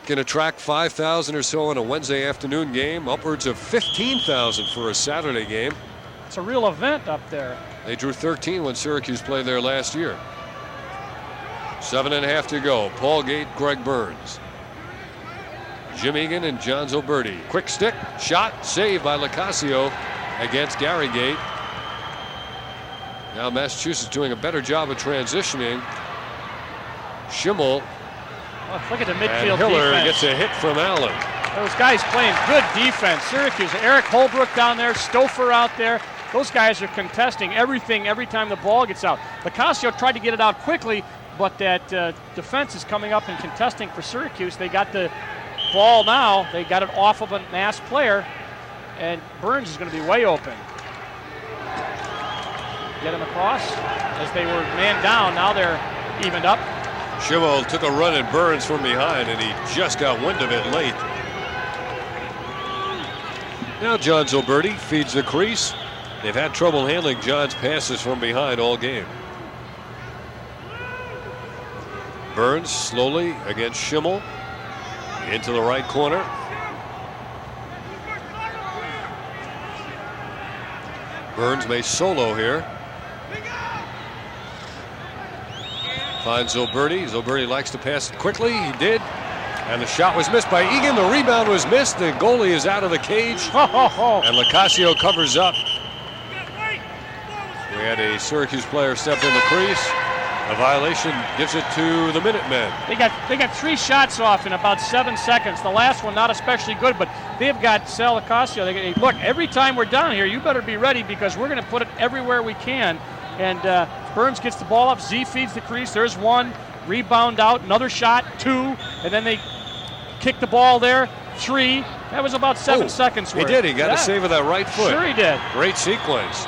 can attract 5,000 or so in a Wednesday afternoon game, upwards of 15,000 for a Saturday game.
It's a real event up there.
They drew 13 when Syracuse played there last year. 7.5 to go. Paul Gait, Greg Burns. Jim Egan and John Zoberti. Quick stick, shot, saved by LoCascio against Gary Gait. Now Massachusetts doing a better job of transitioning. Schimmel.
Look at the midfield
and Hiller
defense.
gets a hit from Allen.
Those guys playing good defense. Syracuse, Eric Holbrook down there, Stouffer out there. Those guys are contesting everything every time the ball gets out. LoCascio tried to get it out quickly, but that defense is coming up and contesting for Syracuse. They got the ball now. They got it off of a Mass player, and Burns is going to be way open. Get him across as they were man down. Now they're evened up.
Schimmel took a run at Burns from behind, and he just got wind of it late. Now John Zoberti feeds the crease. They've had trouble handling John's passes from behind all game. Burns slowly against Schimmel. Into the right corner. Burns may solo here. Finds Zoberti. Zoberti likes to pass it quickly. He did. And the shot was missed by Egan. The rebound was missed. The goalie is out of the cage. And LoCascio covers up. We had a Syracuse player step in the crease. A violation gives it to the Minutemen.
They got 3 shots off in about 7 seconds. The last one not especially good, but they've got Sal LoCascio. Look, every time we're down here, you better be ready because we're going to put it everywhere we can. And Burns gets the ball up. Z feeds the crease. There's 1. Rebound out. Another shot. 2. And then they kick the ball there. 3. That was about 7 seconds worth.
He did. He got a save with that right foot.
Sure he did.
Great sequence.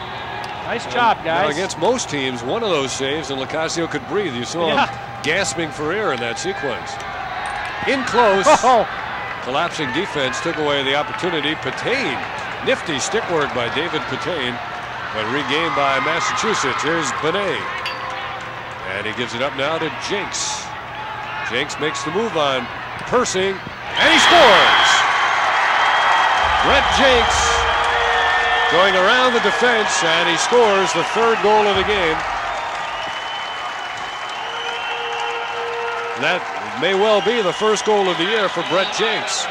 Nice job, guys.
Now against most teams, one of those saves, and LoCascio could breathe. You saw him gasping for air in that sequence. In close. Collapsing defense took away the opportunity. Patain. Nifty stick work by David Patain. But regained by Massachusetts. Here's Benet. And he gives it up now to Jenks. Jenks makes the move on Persing. And he scores! Brett Jenks going around the defense, and he scores the 3rd goal of the game. That may well be the 1st goal of the year for Brett Jenks.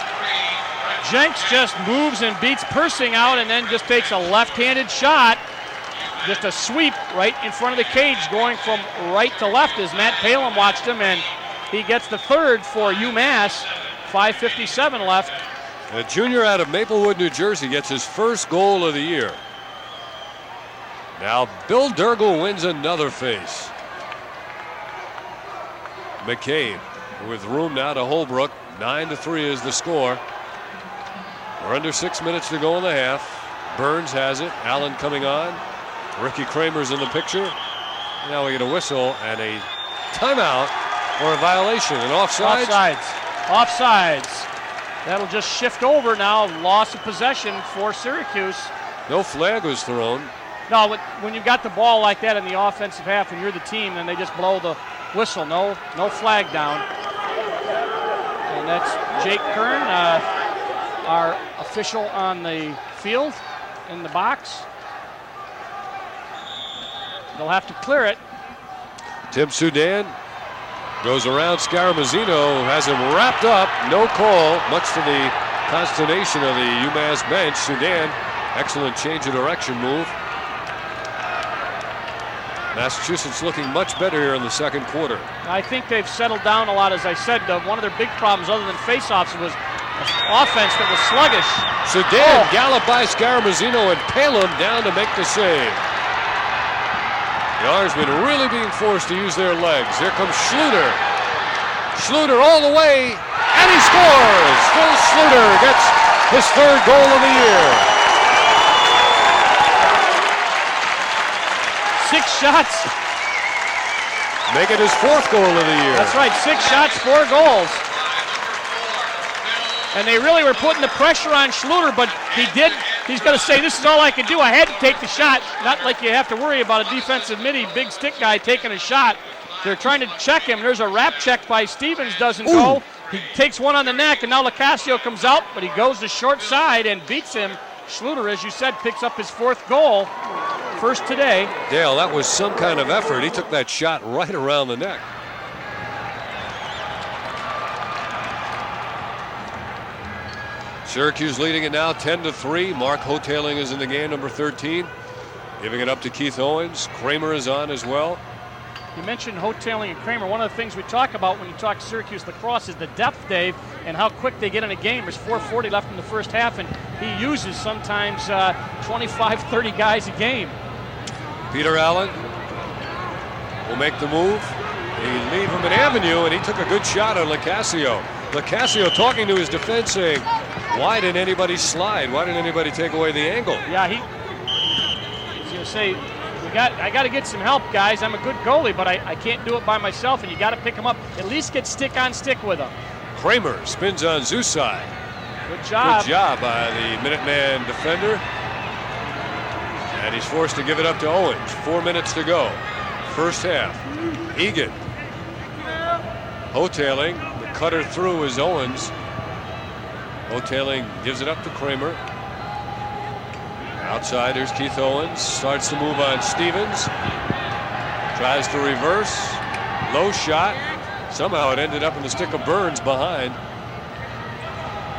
Jenks just moves and beats Persing out and then just takes a left-handed shot. Just a sweep right in front of the cage going from right to left as Matt Palin watched him, and He gets the third for UMass. 5:57 left.
A junior out of Maplewood, New Jersey gets his first goal of the year. Now Bill Durgel wins another face. McCabe with room now to Holbrook. 9-3 is the score. We're under 6 minutes to go in the half. Burns has it. Allen coming on. Ricky Kramer's in the picture. Now we get a whistle and a timeout or a violation. And offsides?
Offsides. That'll just shift over now. Loss of possession for Syracuse.
No flag was thrown.
No, when you've got the ball like that in the offensive half and you're the team, then they just blow the whistle. No flag down. And that's Jake Kern, our official on the field in the box. They'll have to clear it.
Tim Soudan goes around Scaramuzino, has him wrapped up, no call, much to the consternation of the UMass bench. Soudan, excellent change of direction move. Massachusetts looking much better here in the second quarter.
I think they've settled down a lot, as I said. One of their big problems, other than faceoffs, was offense that was sluggish.
Soudan galloped by Scaramuzino and Palin down to make the save. The Orangemen really being forced to use their legs. Here comes Schluter. Schluter all the way, and he scores! Phil Schluter gets his third goal of the year.
6 shots.
Make it his fourth goal of the year.
That's right, 6 shots, 4 goals. And they really were putting the pressure on Schluter, but he's going to say, this is all I can do. I had to take the shot. Not like you have to worry about a defensive midi, big stick guy taking a shot. They're trying to check him. There's a wrap check by Stevens, doesn't go. He takes one on the neck, and now LoCascio comes out, but he goes to short side and beats him. Schluter, as you said, picks up his 4th goal. First today.
Dale, that was some kind of effort. He took that shot right around the neck. Syracuse leading it now 10-3. Mark Hoteling is in the game, number 13. Giving it up to Keith Owens. Kramer is on as well.
You mentioned Hoteling and Kramer. One of the things we talk about when you talk Syracuse lacrosse is the depth, Dave, and how quick they get in a game. There's 4:40 left in the first half, and he uses sometimes 25, 30 guys a game.
Peter Allen will make the move. They leave him an avenue, and he took a good shot on LoCascio. LoCascio talking to his defense saying, why didn't anybody slide? Why didn't anybody take away the angle?
Yeah, he's going to say, I got to get some help, guys. I'm a good goalie, but I can't do it by myself, and you got to pick him up. At least get stick on stick with him.
Kramer spins on Zusai.
Good job.
Good job by the Minuteman defender. And he's forced to give it up to Owens. 4 minutes to go. First half. Egan. Hoteling. The cutter through is Owens. Hoteling gives it up to Kramer. Outside, there's Keith Owens. Starts to move on Stevens. Tries to reverse. Low shot. Somehow it ended up in the stick of Burns behind.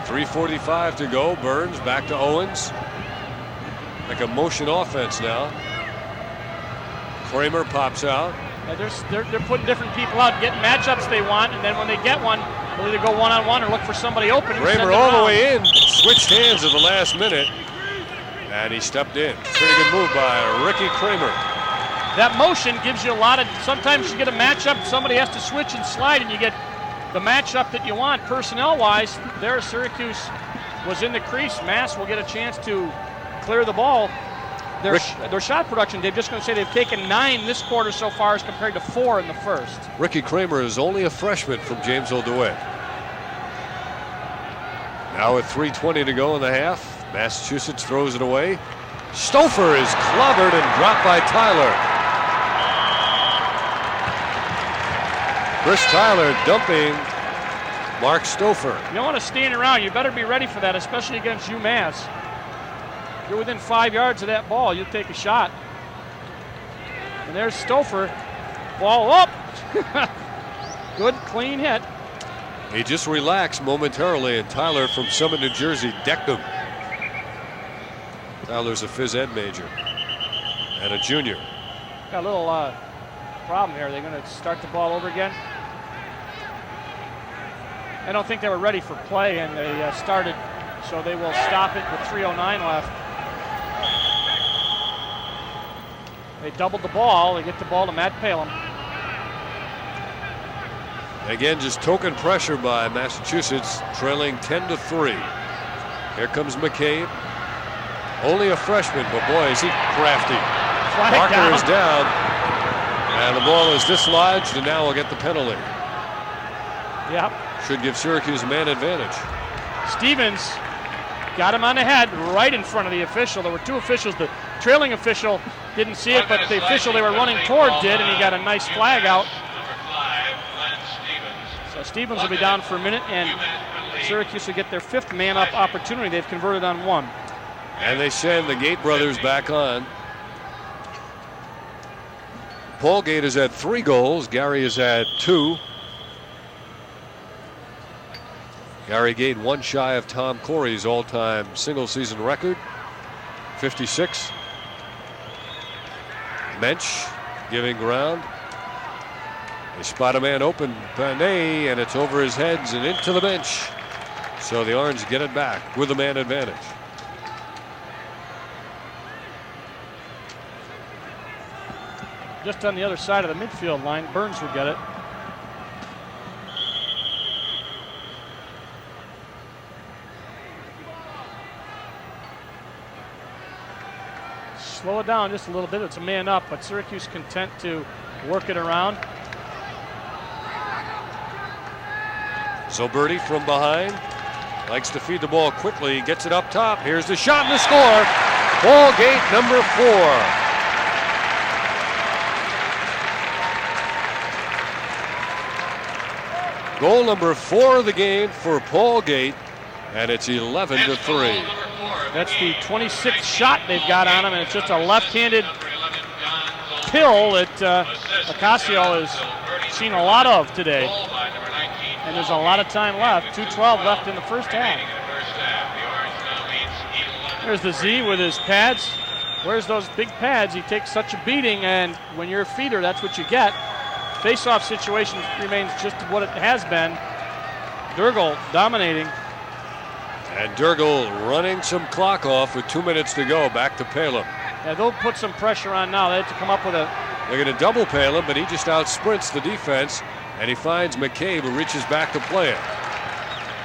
3:45 to go. Burns back to Owens. Like a motion offense now. Kramer pops out.
They're putting different people out, getting matchups they want, and then when they get one, they'll either go one-on-one or look for somebody open.
Kramer all the way in. Switched hands at the last minute. And he stepped in. Pretty good move by Ricky Kramer.
That motion gives you a lot of, sometimes you get a matchup, somebody has to switch and slide, and you get the matchup that you want personnel-wise. There, Syracuse was in the crease. Mass will get a chance to clear the ball. Their shot production, Dave, just going to say they've taken 9 this quarter so far as compared to 4 in the first.
Ricky Kramer is only a freshman from Janesville DeWitt. Now with 3:20 to go in the half, Massachusetts throws it away. Stouffer is clobbered and dropped by Tyler. Chris Tyler dumping Mark Stouffer.
You don't want to stand around. You better be ready for that, especially against UMass. If you're within 5 yards of that ball, you'll take a shot. And there's Stouffer. Ball up. Good, clean hit.
He just relaxed momentarily, and Tyler from Summit, New Jersey, decked him. Tyler's a phys ed major and a junior.
Got a little problem here. Are they going to start the ball over again? I don't think they were ready for play, and they started, so they will stop it with 3:09 left. They doubled the ball. They get the ball to Matt Palem.
Again, just token pressure by Massachusetts, trailing 10-3. Here comes McCabe. Only a freshman, but boy, is he crafty. Parker is down, and the ball is dislodged, and now we'll get the penalty.
Yep.
Should give Syracuse a man advantage.
Stevens got him on the head right in front of the official. There were two officials. The trailing official didn't see it, but the official they were running toward did, and he got a nice flag out. So Stevens will be down for a minute, and Syracuse will get their 5th man-up opportunity. They've converted on 1.
And they send the Gait brothers back on. Paul Gait has had 3 goals. Gary has had 2. Gary Gait 1 shy of Tom Corey's all-time single-season record, 56. Mensch giving ground. They spot a man open, Panay, and it's over his heads and into the bench. So the Orange get it back with a man advantage.
Just on the other side of the midfield line, Burns will get it. Slow it down just a little bit. It's a man up, but Syracuse content to work it around.
So Birdie from behind likes to feed the ball quickly, gets it up top. Here's the shot and the score. Paul Gait, number 4. Goal number 4 of the game for Paul Gait, and it's 11-3.
That's the 26th shot they've got on him, and it's just a left-handed pill that LoCascio has seen a lot of today. And there's a lot of time left. 2:12 left in the first half. There's the Z with his pads. Where's those big pads? He takes such a beating, and when you're a feeder, that's what you get. Face-off situation remains just what it has been. Durgel dominating.
And Durgel running some clock off with 2 minutes to go. Back to Palem.
Yeah, they'll put some pressure on now. They have to come up with a...
They're going to double Palem, but he just outsprints the defense, and he finds McCabe, who reaches back to play it.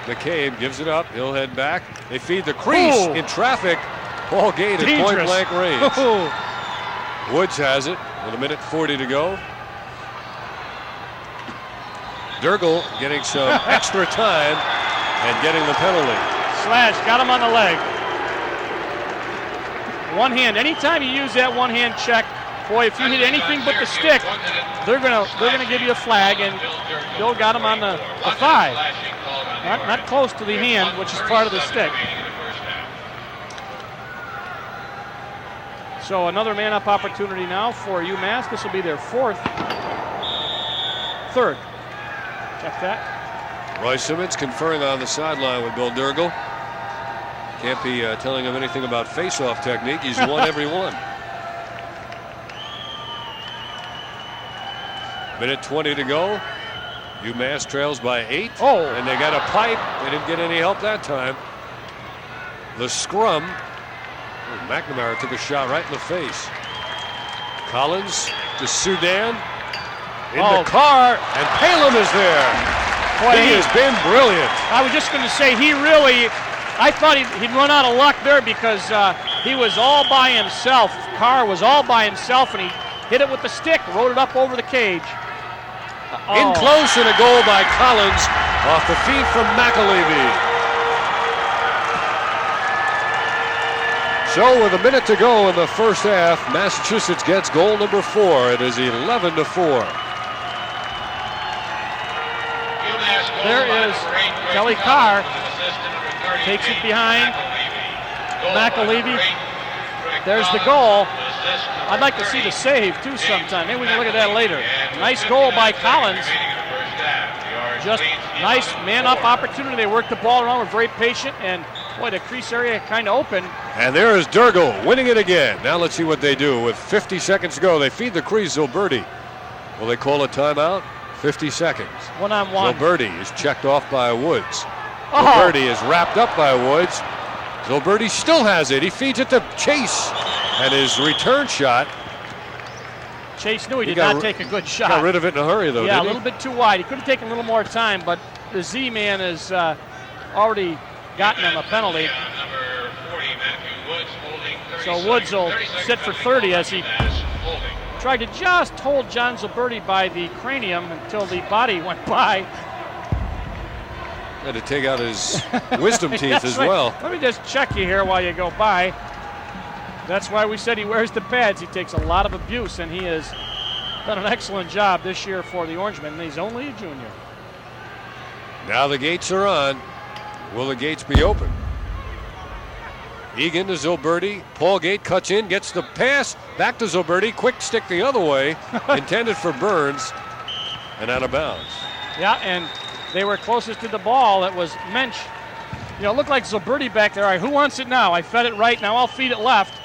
McCabe gives it up. He'll head back. They feed the crease in traffic. Paul Gait at point-blank range. Woods has it with 1:40 to go. Durgel getting some extra time and getting the penalty.
Slash got him on the leg. One hand. Anytime you use that one hand check, boy, if you hit anything but the stick, they're gonna give you a flag, and Bill got him on the thigh. Not close to the hand, which is part of the stick. So another man-up opportunity now for UMass. This will be their 4th. 3rd. Check that.
Roy Simmons conferring on the sideline with Bill Durgel. Can't be telling him anything about face-off technique. He's won every one. 1:20 to go. UMass trails by 8.
Oh.
And they got a pipe. They didn't get any help that time. The scrum. Oh, McNamara took a shot right in the face. Collins to Soudan. Into Carr, and Palem is there. Boy, he has been brilliant.
I was just going to say, I thought he'd run out of luck there because he was all by himself. Carr was all by himself, and he hit it with the stick, rode it up over the cage.
In close, and a goal by Collins off the feed from McAlevey. So with 1 minute to go in the first half, Massachusetts gets goal number 4. It is 11-4.
There is Kelly Carr. Takes it behind McAlevey. There's the goal. I'd like to see the save, too, sometime. Maybe we can look at that later. Nice goal by Collins. Just nice man-up opportunity. They worked the ball around, were very patient, and, boy, the crease area kind of open.
And there is Durgel winning it again. Now let's see what they do. With 50 seconds to go, they feed the crease, Zilberti. Will they call a timeout? 50 seconds.
One-on-one.
Zilberti is checked off by Woods.
Oh.
Zilberti is wrapped up by Woods. Zilberti still has it. He feeds it to Chase. And his return shot.
Chase knew he did not take a good shot.
Got rid of it in a hurry, though,
yeah,
didn't
a little bit too wide. He could have taken a little more time, but the Z-man has already gotten him a penalty.
Number 40, Matthew Woods, holding 30
So Woods will
30 seconds
sit for 30 as he
holding.
tried to just hold John Zilberti by the cranium until the body went by.
Had to take out his wisdom teeth
That's
as
right.
well.
Let me just check you here while you go by. That's why we said he wears the pads. He takes a lot of abuse, and he has done an excellent job this year for the Orangemen, and he's only a junior.
Now the gates are on. Will the gates be open? Egan to Zilberti. Paul Gait cuts in, gets the pass. Back to Zilberti. Quick stick the other way. Intended for Burns. And out of bounds.
Yeah, and they were closest to the ball. It was Mensch. You know, it looked like Zilberti back there. All right, who wants it now? I fed it right. Now I'll feed it left.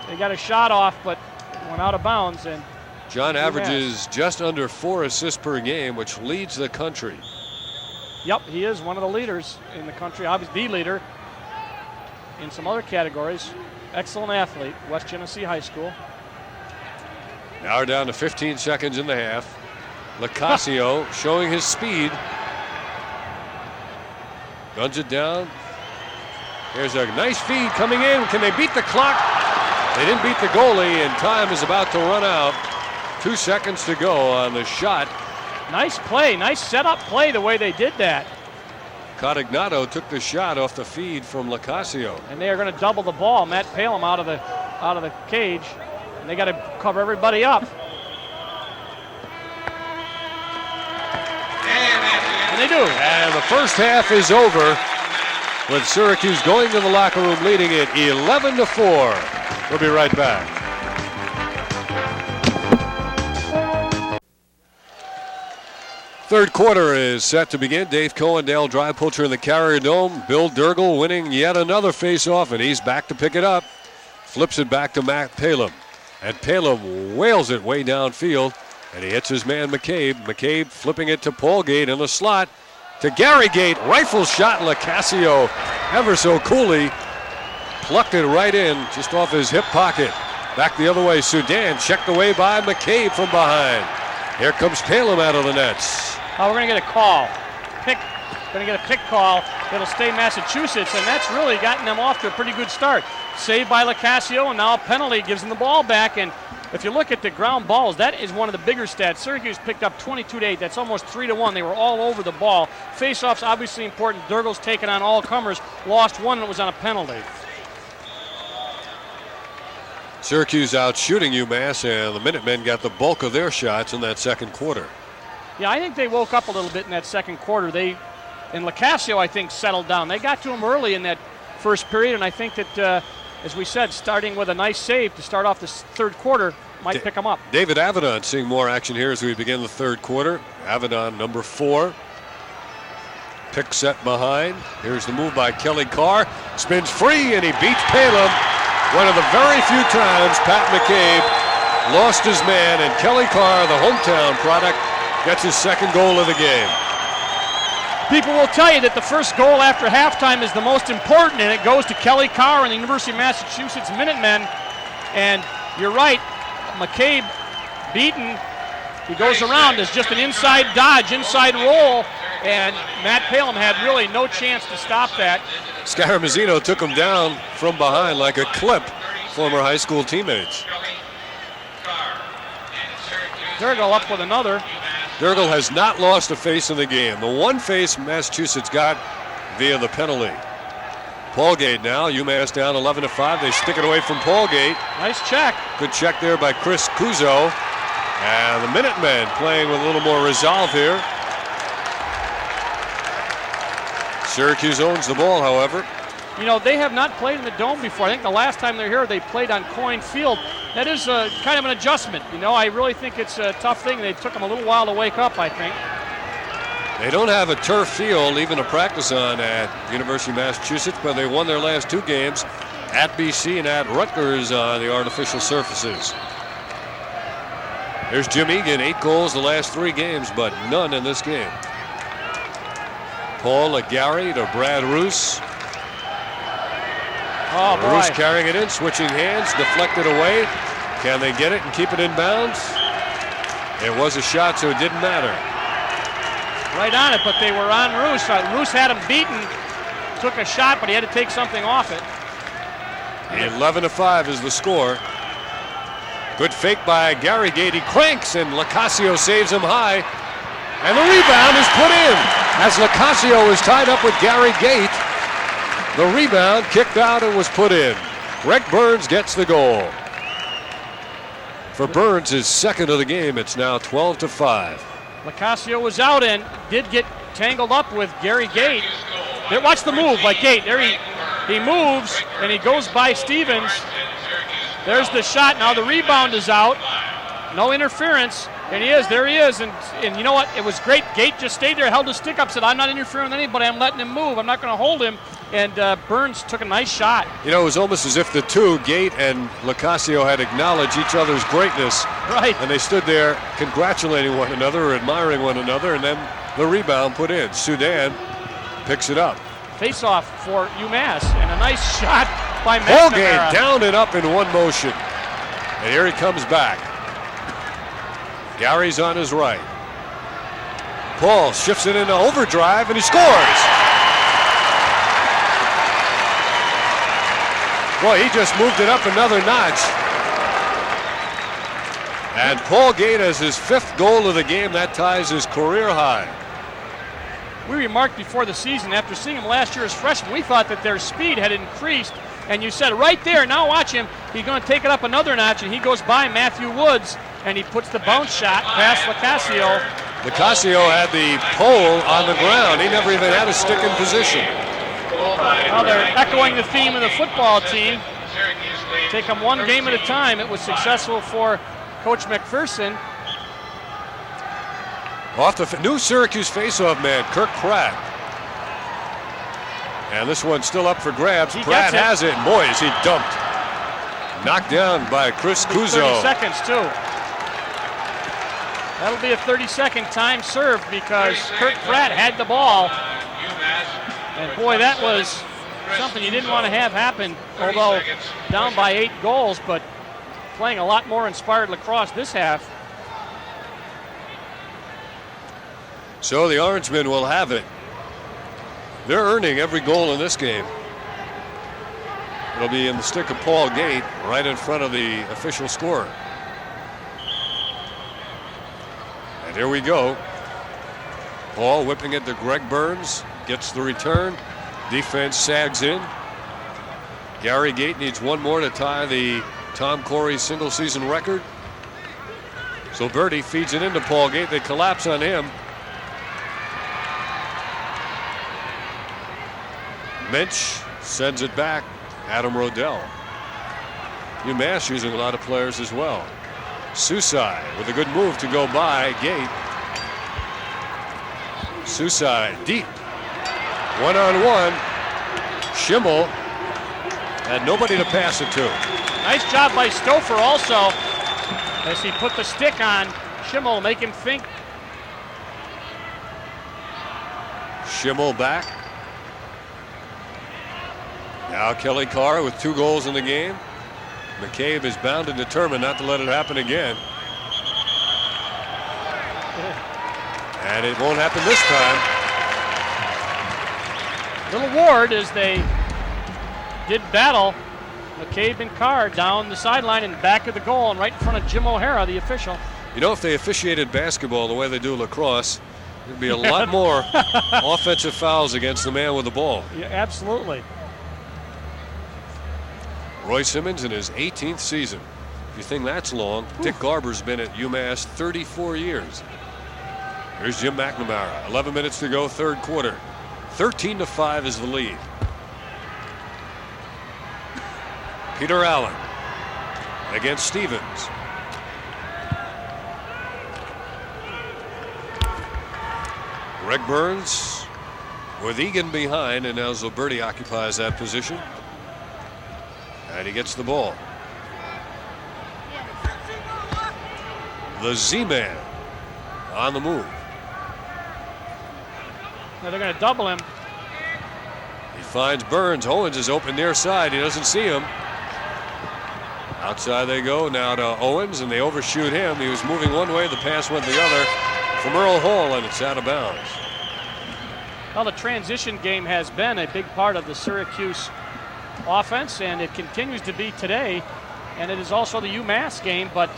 They got a shot off, but it went out of bounds. And
John averages just under 4 assists per game, which leads the country.
yep, he is one of the leaders in the country. Obviously, the leader in some other categories. Excellent athlete, West Genesee High School.
Now we're down to 15 seconds in the half. LoCascio showing his speed. Guns it down. There's a nice feed coming in. Can they beat the clock? They didn't beat the goalie, and time is about to run out. 2 seconds to go on the shot.
Nice play, nice setup play the way they did that.
Cotignato took the shot off the feed from LoCascio.
And they are going to double the ball. Matt Palem out of the cage. And they got to cover everybody up. And they do.
And the first half is over with Syracuse going to the locker room leading it 11-4. We'll be right back. Third quarter is set to begin. Dave Cohen, Dale Drypulcher in the Carrier Dome. Bill Durgel winning yet another faceoff, and he's back to pick it up. Flips it back to Matt Palem. And Palem wails it way downfield, and he hits his man McCabe. McCabe flipping it to Paul Gait in the slot. To Gary Gait, rifle shot. LoCascio ever so coolly plucked it right in, just off his hip pocket. Back the other way, Soudan checked away by McCabe from behind. Here comes Palem out of the nets.
Oh, we're going to get a call. Going to get a pick call. It'll stay Massachusetts, and that's really gotten them off to a pretty good start. Saved by LoCascio, and now a penalty gives them the ball back. And if you look at the ground balls, that is one of the bigger stats. Syracuse picked up 22-8. That's almost 3-1. They were all over the ball. Face-offs obviously important. Durgel's taken on all comers. Lost one, and it was on a penalty.
Syracuse out shooting UMass, and the Minutemen got the bulk of their shots in that second quarter.
Yeah, I think they woke up a little bit in that second quarter. And LoCascio, I think, settled down. They got to him early in that first period, and I think that, as we said, starting with a nice save to start off this third quarter might pick them up.
David Avedon seeing more action here as we begin the third quarter. Avedon, number 4. Pick set behind. Here's the move by Kelly Carr. Spins free, and he beats Palem. One of the very few times Pat McCabe lost his man, and Kelly Carr, the hometown product, gets his second goal of the game.
People will tell you that the first goal after halftime is the most important, and it goes to Kelly Carr and the University of Massachusetts Minutemen. And you're right, McCabe beaten. He goes around as just an inside dodge, inside roll, and Matt Palem had really no chance to stop that.
Scaramuzzino took him down from behind like a clip, former high school teammates.
Durgel up with another.
Durgel has not lost a face in the game. The one face Massachusetts got via the penalty. Paul Gait now, UMass down 11-5. They stick it away from Paul Gait.
Nice check.
Good check there by Chris Cuso. And the Minutemen playing with a little more resolve here. Syracuse owns the ball, however.
You know, they have not played in the Dome before. I think the last time they're here, they played on Coyne Field. That is kind of an adjustment. You know, I really think it's a tough thing. They took them a little while to wake up, I think.
They don't have a turf field even to practice on at University of Massachusetts, but they won their last 2 games at BC and at Rutgers on the artificial surfaces. There's Jim Egan, 8 goals the last 3 games, but none in this game. Paul Gait to Brad Roos.
Oh, boy.
Roos carrying it in, switching hands, deflected away. Can they get it and keep it in bounds? It was a shot, so it didn't matter.
Right on it, but they were on Roos. Roos had him beaten, took a shot, but he had to take something off it.
11-5 is the score. Good fake by Garry Gait. He cranks, and LoCascio saves him high. And the rebound is put in. As LoCascio is tied up with Garry Gait, the rebound kicked out and was put in. Greg Burns gets the goal. For Burns, his second of the game, it's now 12-5.
LoCascio was out and did get tangled up with Garry Gait. There, watch the move by Gait. There he moves and he goes by Stevens. There's the shot. Now the rebound is out. No interference. And there he is. And you know what? It was great. Gait just stayed there, held his stick up, said, I'm not interfering with anybody. I'm letting him move. I'm not going to hold him. And Burns took a nice shot.
You know, it was almost as if the two, Gait and LoCascio, had acknowledged each other's greatness.
Right.
And they stood there congratulating one another or admiring one another, and then the rebound put in. Soudan picks it up.
Face-off for UMass, and a nice shot by
Paul Gait
McNamara.
down and up in one motion. And here he comes back. Gary's on his right. Paul shifts it into overdrive, and he scores. Boy, he just moved it up another notch. And Paul Gait has his 5th goal of the game. That ties his career high.
We remarked before the season, after seeing him last year as freshmen, we thought that their speed had increased. And you said right there, now watch him, he's going to take it up another notch, and he goes by Matthew Woods, and he puts the bounce shot past LoCascio.
LoCascio had the pole on the ground. He never even had a stick in position.
Well, they're echoing the theme of the football team. Take them one game at a time. It was successful for Coach McPherson.
Off the new Syracuse faceoff man, Kirk Pratt. And this one's still up for grabs. Pratt has it, and boy, is he dumped. Knocked down by Chris Cuso.
30 seconds, too. That'll be a 30-second time served because Kirk Pratt had the ball. And boy, that was something you didn't want to have happen, although down by 8 goals, but playing a lot more inspired lacrosse this half.
So the Orangemen will have it. They're earning every goal in this game. It'll be in the stick of Paul Gait, right in front of the official scorer. And here we go. Paul whipping it to Greg Burns, gets the return. Defense sags in. Garry Gait needs one more to tie the Tom Corey single season record. So Birdie feeds it into Paul Gait. They collapse on him. Minch sends it back. Adam Rodell. UMass using a lot of players as well. Susai with a good move to go by Gait. Susai deep. One-on-one. Schimmel had nobody to pass it to.
Nice job by Stouffer also as he put the stick on Schimmel, make him think.
Schimmel back. Now Kelly Carr with 2 goals in the game. McCabe is bound and determined not to let it happen again. And it won't happen this time.
Little ward as they did battle McCabe and Carr down the sideline and back of the goal and right in front of Jim O'Hara, the official.
You know, if they officiated basketball the way they do lacrosse, there'd be a lot more offensive fouls against the man with the ball.
Yeah, absolutely.
Roy Simmons in his 18th season. If you think that's long, Dick Garber's been at UMass 34 years. Here's Jim McNamara. 11 minutes to go, 3rd quarter. 13-5 is the lead. Peter Allen against Stevens. Greg Burns with Egan behind, and now Zilberti occupies that position. And he gets the ball. the Z-Man on the move.
Now they're going to double him.
He finds Burns. Owens is open near side. He doesn't see him. Outside they go now to Owens, and they overshoot him. He was moving one way. The pass went the other from Earl Hall, and it's out of bounds.
Well, the transition game has been a big part of the Syracuse offense, and it continues to be today. And it is also the UMass game, but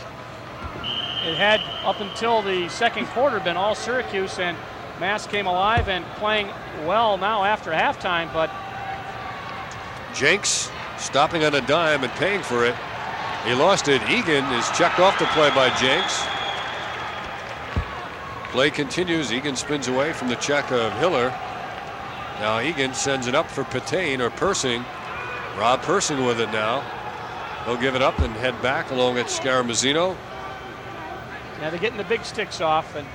it had, up until the second quarter, been all Syracuse, and Mass came alive and playing well now after halftime. But
Jenks stopping on a dime and paying for it. He lost it. Egan is checked off the play by Jenks. Play continues. Egan spins away from the check of Hiller. Now Egan sends it up for Patain or Persing. Rob Persing with it now. He'll give it up and head back along at Scaramuzzino.
Now they're getting the big sticks off and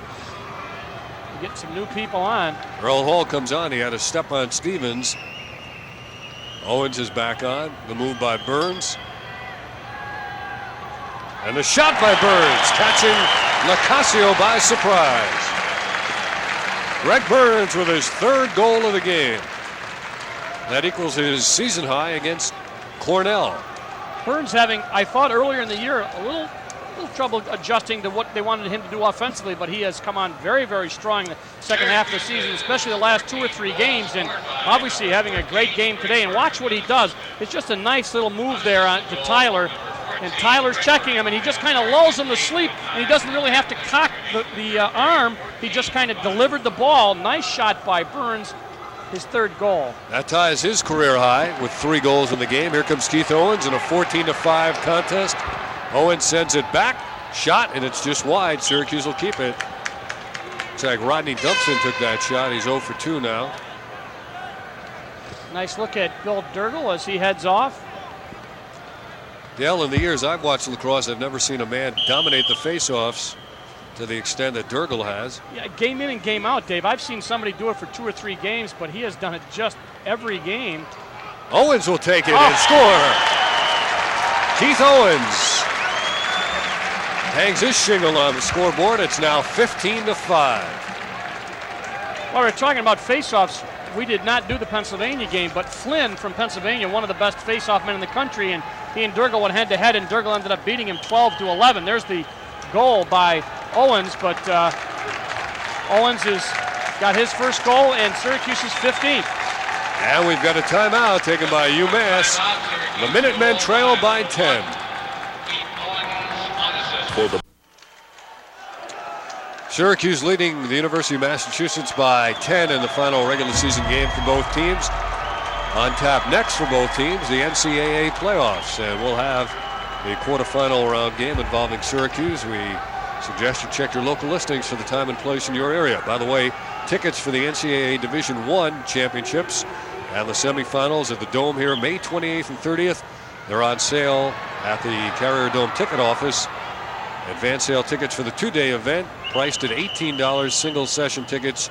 getting some new people on.
Earl Hall comes on. He had a step on Stevens. Owens is back on. The move by Burns. And the shot by Burns, catching LoCascio by surprise. Greg Burns with his third goal of the game. That equals his season high against Cornell.
Burns having, I thought earlier in the year, a little trouble adjusting to what they wanted him to do offensively, but he has come on very, very strong the second half of the season, especially the last 2 or 3 games, and obviously having a great game today. And watch what he does. It's just a nice little move there to Tyler, and Tyler's checking him, and he just kind of lulls him to sleep, and he doesn't really have to cock the arm. He just kind of delivered the ball. Nice shot by Burns, his third goal.
That ties his career high with 3 goals in the game. Here comes Keith Owens in a 14-5 contest. Owens sends it back, shot, and it's just wide. Syracuse will keep it. Looks like Rodney Dumpson took that shot. He's 0 for 2 now.
Nice look at Bill Durgle as he heads off.
Dale, in the years I've watched lacrosse, I've never seen a man dominate the faceoffs to the extent that Durgle has.
Yeah, game in and game out, Dave. I've seen somebody do it for 2 or 3 games, but he has done it just every game.
Owens will take it and score. Keith Owens hangs his shingle on the scoreboard. It's now 15-5.
While we're talking about faceoffs, we did not do the Pennsylvania game, but Flynn from Pennsylvania, one of the best faceoff men in the country, and he and Durgle went head-to-head, and Durgle ended up beating him 12-11. There's the goal by Owens, but Owens has got his first goal, and Syracuse's 15th.
And we've got a timeout taken by UMass. The Minutemen trail by 10. Syracuse leading the University of Massachusetts by 10 in the final regular season game for both teams. On tap next for both teams, the NCAA playoffs, and we'll have the quarterfinal round game involving Syracuse. We suggest you check your local listings for the time and place in your area. By the way, tickets for the NCAA Division I championships and the semifinals at the Dome here May 28th and 30th. They're on sale at the Carrier Dome ticket office. Advance sale tickets for the 2-day event, priced at $18. Single session tickets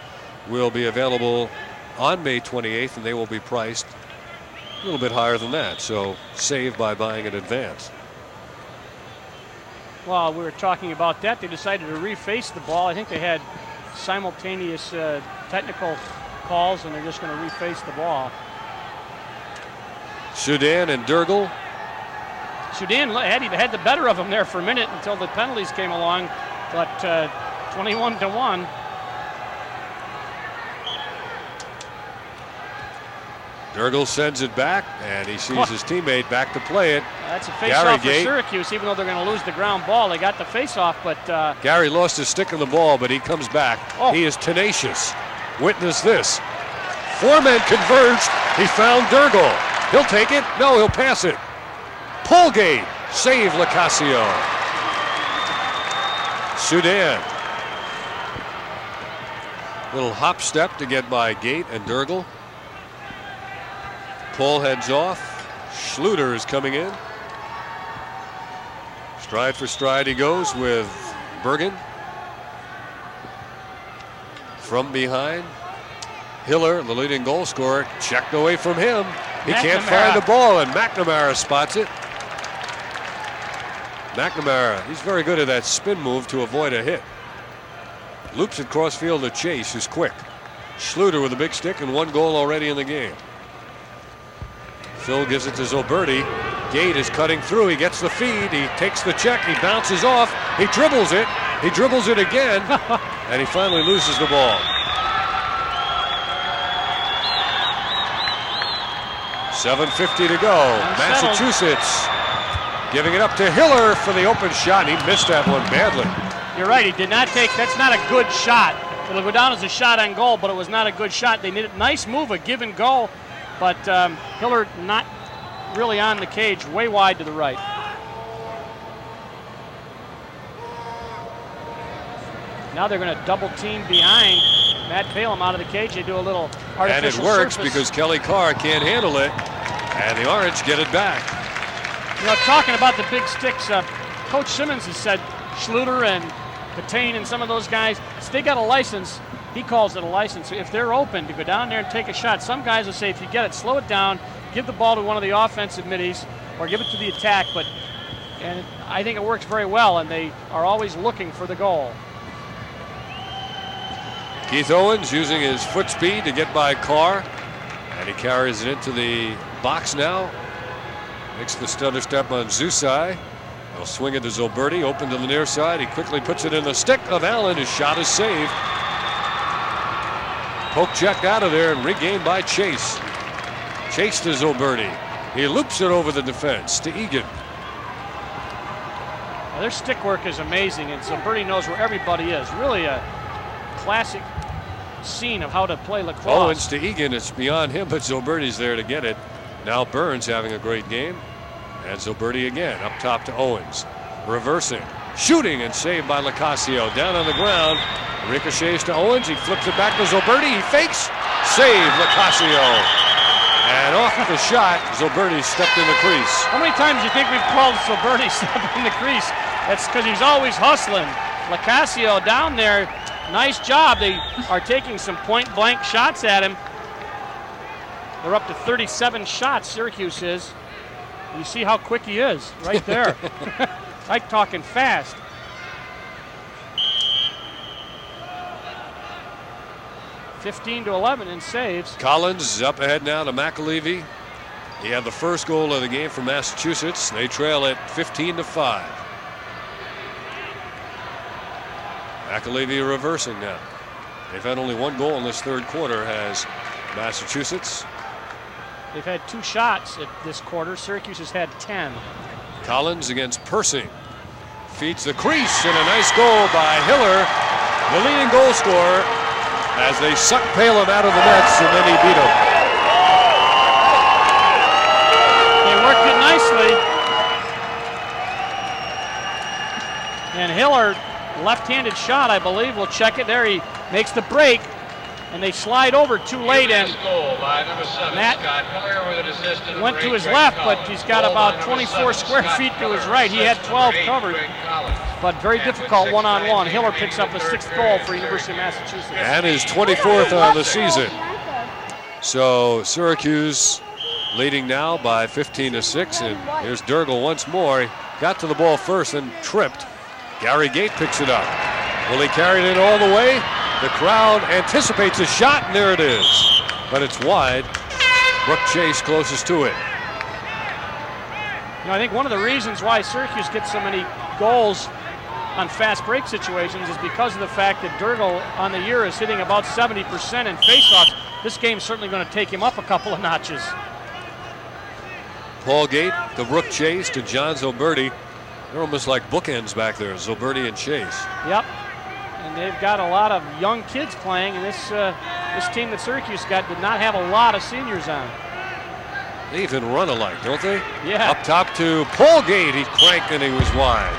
will be available on May 28th, and they will be priced a little bit higher than that. So save by buying in advance.
While we were talking about that, they decided to reface the ball. I think they had simultaneous technical calls, and they're just going to reface the ball.
Soudan and Durgle.
Soudan had the better of him there for a minute until the penalties came along, but 21-1.
Durgle sends it back, and he sees his teammate back to play it.
That's a face-off for Syracuse, even though they're going to lose the ground ball. They got the face-off, but...
Gary lost his stick on the ball, but he comes back. He is tenacious. Witness this. 4 men converged. He found Durgle. He'll take it. No, he'll pass it. Paul Gait save LoCascio. Soudan. Little hop step to get by Gait and Durgle. Paul heads off. Schluter is coming in. Stride for stride he goes with Bergen. From behind, Hiller, the leading goal scorer, checked away from him. He can't find the ball, and McNamara spots it. McNamara, he's very good at that spin move to avoid a hit. Loops it cross field to Chase, who's quick. Schluter with a big stick and 1 goal already in the game. Phil gives it to Zoberti. Gait is cutting through. He gets the feed. He takes the check. He bounces off. He dribbles it. He dribbles it again. And he finally loses the ball. 7:50 to go. Massachusetts giving it up to Hiller for the open shot. He missed that one badly.
You're right. He did not take. That's not a good shot. It'll go down as a shot on goal, but it was not a good shot. They made a nice move, a give and go, but Hiller not really on the cage, way wide to the right. Now they're going to double team behind Matt Balaam out of the cage. They do a little artificial
and it works
surface.
Because Kelly Carr can't handle it, and the Orange get it back.
You know, talking about the big sticks, Coach Simmons has said Schluter and Patane and some of those guys, if they got a license, he calls it a license. If they're open to go down there and take a shot, some guys will say if you get it, slow it down, give the ball to one of the offensive middies or give it to the attack. And I think it works very well, and they are always looking for the goal.
Keith Owens using his foot speed to get by Carr, and he carries it into the box now. Makes the stutter step on Zusai. He'll swing it to Zoberti, open to the near side. He quickly puts it in the stick of Allen. His shot is saved. Poke checked out of there and regained by Chase. Chase to Zoberti. He loops it over the defense to Egan.
Well, their stick work is amazing, and Zoberti knows where everybody is. Really a classic scene of how to play lacrosse.
Owens to Egan. It's beyond him, but Zoberti's there to get it. Now Burns having a great game. And Zoberti again up top to Owens. Reversing. Shooting and saved by LoCascio. Down on the ground. Ricochets to Owens. He flips it back to Zoberti. He fakes. Save LoCascio. And off the shot, Zoberti stepped in the crease.
How many times do you think we've called Zoberti step in the crease? That's because he's always hustling. LoCascio down there. Nice job. They are taking some point-blank shots at him. They're up to 37 shots, Syracuse is. You see how quick he is right there. Like talking fast. (15-11) in saves.
Collins is up ahead now to McAlevey. He had the first goal of the game for Massachusetts. They trail it 15-5. McAlevey reversing now. They've had only 1 goal in this third quarter, has Massachusetts.
They've had 2 shots at this quarter. Syracuse has had 10.
Collins against Persing. Feeds the crease, and a nice goal by Hiller, the leading goal scorer, as they suck Palin out of the nets, and then he beat him.
They worked it nicely. And Hiller, left-handed shot, I believe. We'll check it there. He makes the break. And they slide over too late, and Matt went to his left, but he's got about 24 square feet to his right. He had 12 covered, but very difficult one-on-one. Hiller picks up the 6th goal for University of Massachusetts.
And his 24th on the season. So Syracuse leading now by 15-6, and here's Durgel once more. He got to the ball first and tripped. Gary Gait picks it up. Will he carry it in all the way? The crowd anticipates a shot, and there it is. But it's wide. Brooke Chase closest to it.
You know, I think one of the reasons why Syracuse gets so many goals on fast break situations is because of the fact that Durgel on the year is hitting about 70% in faceoffs. This game's certainly going to take him up a couple of notches.
Paul Gait to Brooke Chase to John Zoberti. They're almost like bookends back there, Zoberti and Chase.
Yep. And they've got a lot of young kids playing, and this team that Syracuse got did not have a lot of seniors on.
They even run alike, don't they?
Yeah.
Up top to Paul Gait. He cranked and he was wide.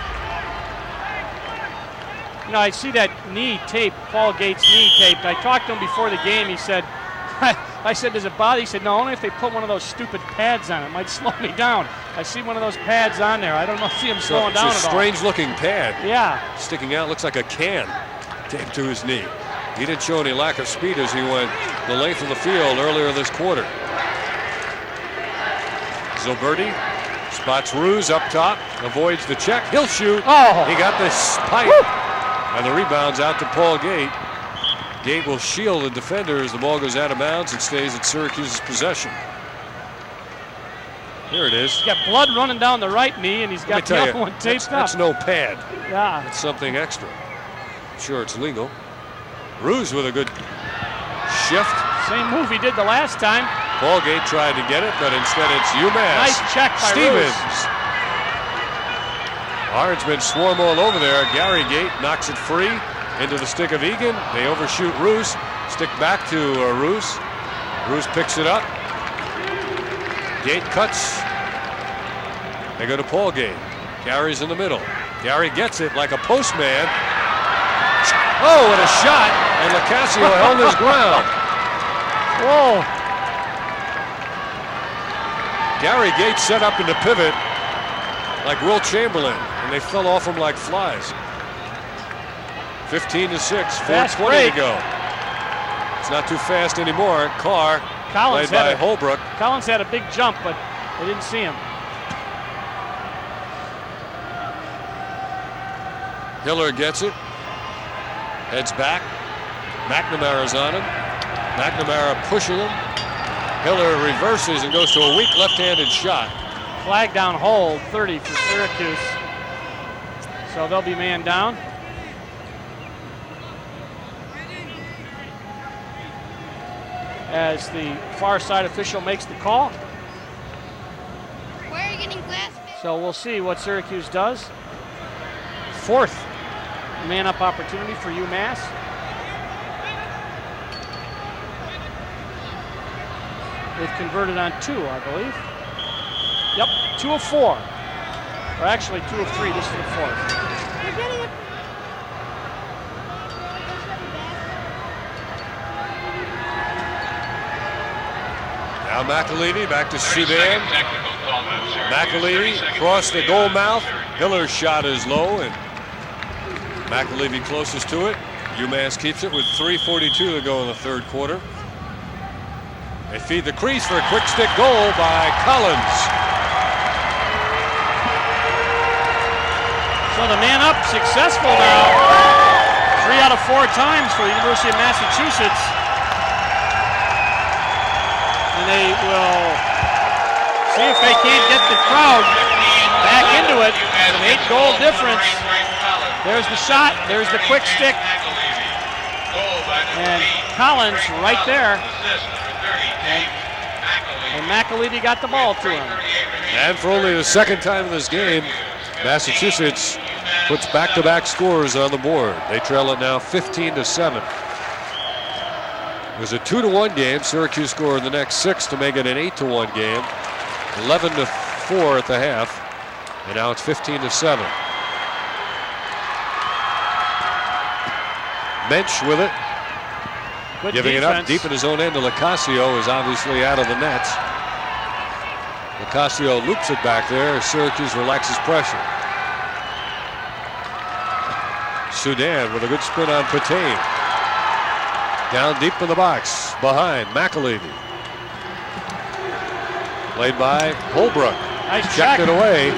You know, I see that knee taped, Paul Gait's knee taped. I talked to him before the game. He said, I said, does it bother? He said, no, only if they put one of those stupid pads on it. It might slow me down. I see one of those pads on there. I don't see him slowing down at all.
It's a strange-looking pad.
Yeah.
Sticking out, looks like a can taped to his knee. He didn't show any lack of speed as he went the length of the field earlier this quarter. Zoberti Spots Ruse up top, avoids the check. He'll shoot.
Oh.
He got the spike. And the rebound's out to Paul Gait. Gait will shield the defender as the ball goes out of bounds and stays at Syracuse's possession. Here it is.
He's got blood running down the right knee, and he's got the other one taped up.
That's no pad.
Yeah.
That's something extra. I'm sure it's legal. Ruse with a good shift.
Same move he did the last time.
Paul Gait tried to get it, but instead it's UMass.
Nice check by
Stevens.
Ruse.
Orangemen swarm all over there. Gary Gait knocks it free into the stick of Egan. They overshoot Ruse. Stick back to Ruse. Ruse picks it up. Gait cuts. They go to Paul Gait. Gary's in the middle. Gary gets it like a postman. Oh, and a shot, and LoCascio held his ground.
Whoa. Gary
Gait set up in the pivot like Will Chamberlain, and they fell off him like flies. 15-6, 4:20 to go. It's not too fast anymore. Carr, played by Holbrook.
Collins had a big jump, but they didn't see him.
Hiller gets it. Heads back. McNamara's on him. McNamara pushing him. Hiller reverses and goes to a weak left-handed shot.
Flag down hold, 30 for Syracuse. So they'll be man down. As the far side official makes the call.
Where are you getting glass?
So we'll see what Syracuse does. Fourth man-up opportunity for UMass. They've converted on 2, I believe. Yep, 2 of 4. Or actually 2 of 3, this is the 4th.
Now McAlevey back to Soudan. McAlevey across the goal mouth. Hiller's shot is low, and McAlevey closest to it. UMass keeps it with 3:42 to go in the third quarter. They feed the crease for a quick stick goal by Collins.
So the man up successful now. 3 out of 4 times for the University of Massachusetts. And they will see if they can't get the crowd back into it. An 8-goal difference. There's the shot. There's the quick stick. And Collins right there. And McAlevey got the ball to him.
And for only the second time in this game, Massachusetts puts back-to-back scores on the board. They trail it now 15-7. It was a 2-1 game. Syracuse scored the next 6 to make it an 8-1 game. 11-4 at the half, and now it's 15-7. Mensch with it.
Good
Giving
defense.
it up deep in his own end to LoCascio is obviously out of the nets. LoCascio loops it back there as Syracuse relaxes pressure. Soudan with a good spin on Patain. Down deep in the box behind McAlevey. Played by Holbrook.
Nice
Checked
check.
it away.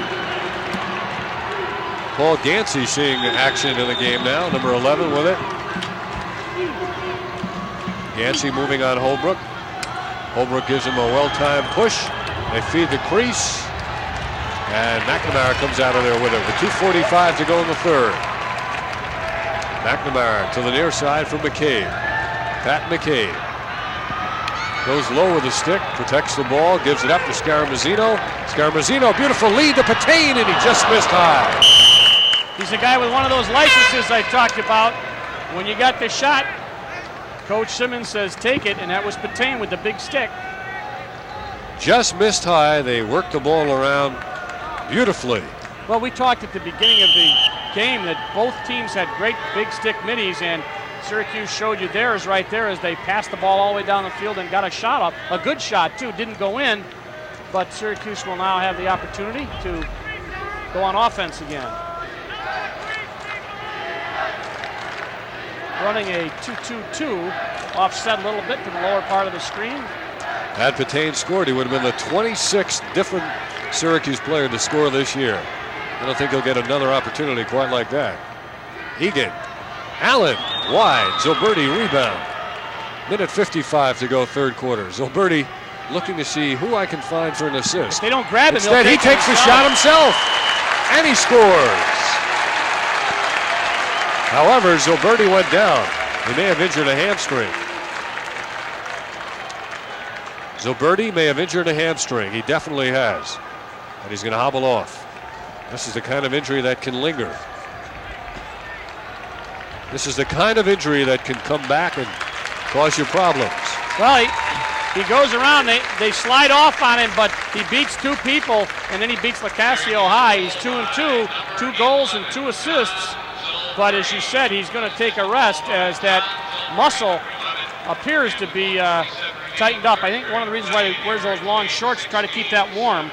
Paul Gait seeing action in the game now. Number 11 with it. Gait moving on Holbrook. Holbrook gives him a well-timed push. They feed the crease. And McNamara comes out of there with it with 2:45 to go in the third. McNamara to the near side for McCabe. Pat McCabe goes low with the stick, protects the ball, gives it up to Scaramazzino. Scaramazzino, beautiful lead to Patain, and he just missed high.
He's a guy with one of those licenses I talked about. When you got the shot, Coach Simmons says take it, and that was Patain with the big stick.
Just missed high. They worked the ball around beautifully.
Well, we talked at the beginning of the game that both teams had great big stick middies, and Syracuse showed you theirs right there as they passed the ball all the way down the field and got a shot up. A good shot, too. Didn't go in, but Syracuse will now have the opportunity to go on offense again. Running a 2-2-2, offset a little bit to the lower part of the screen.
Had Patain scored, he would have been the 26th different Syracuse player to score this year. I don't think he'll get another opportunity quite like that. Egan. Allen wide. Zilberti rebound. Minute 55 to go, third quarter. Zilberti looking to see who I can find for an assist.
If they don't grab it,
instead he takes the shot himself, and he scores. However, Zilberti went down. He may have injured a hamstring. Zilberti may have injured a hamstring. He definitely has. And he's going to hobble off. This is the kind of injury that can linger. This is the kind of injury that can come back and cause you problems.
Well, he goes around. They slide off on him, but he beats two people, and then he beats LoCascio high. He's 2-2, 2 goals and 2 assists. But as you said, he's going to take a rest as that muscle appears to be tightened up. I think one of the reasons why he wears those long shorts to try to keep that warm.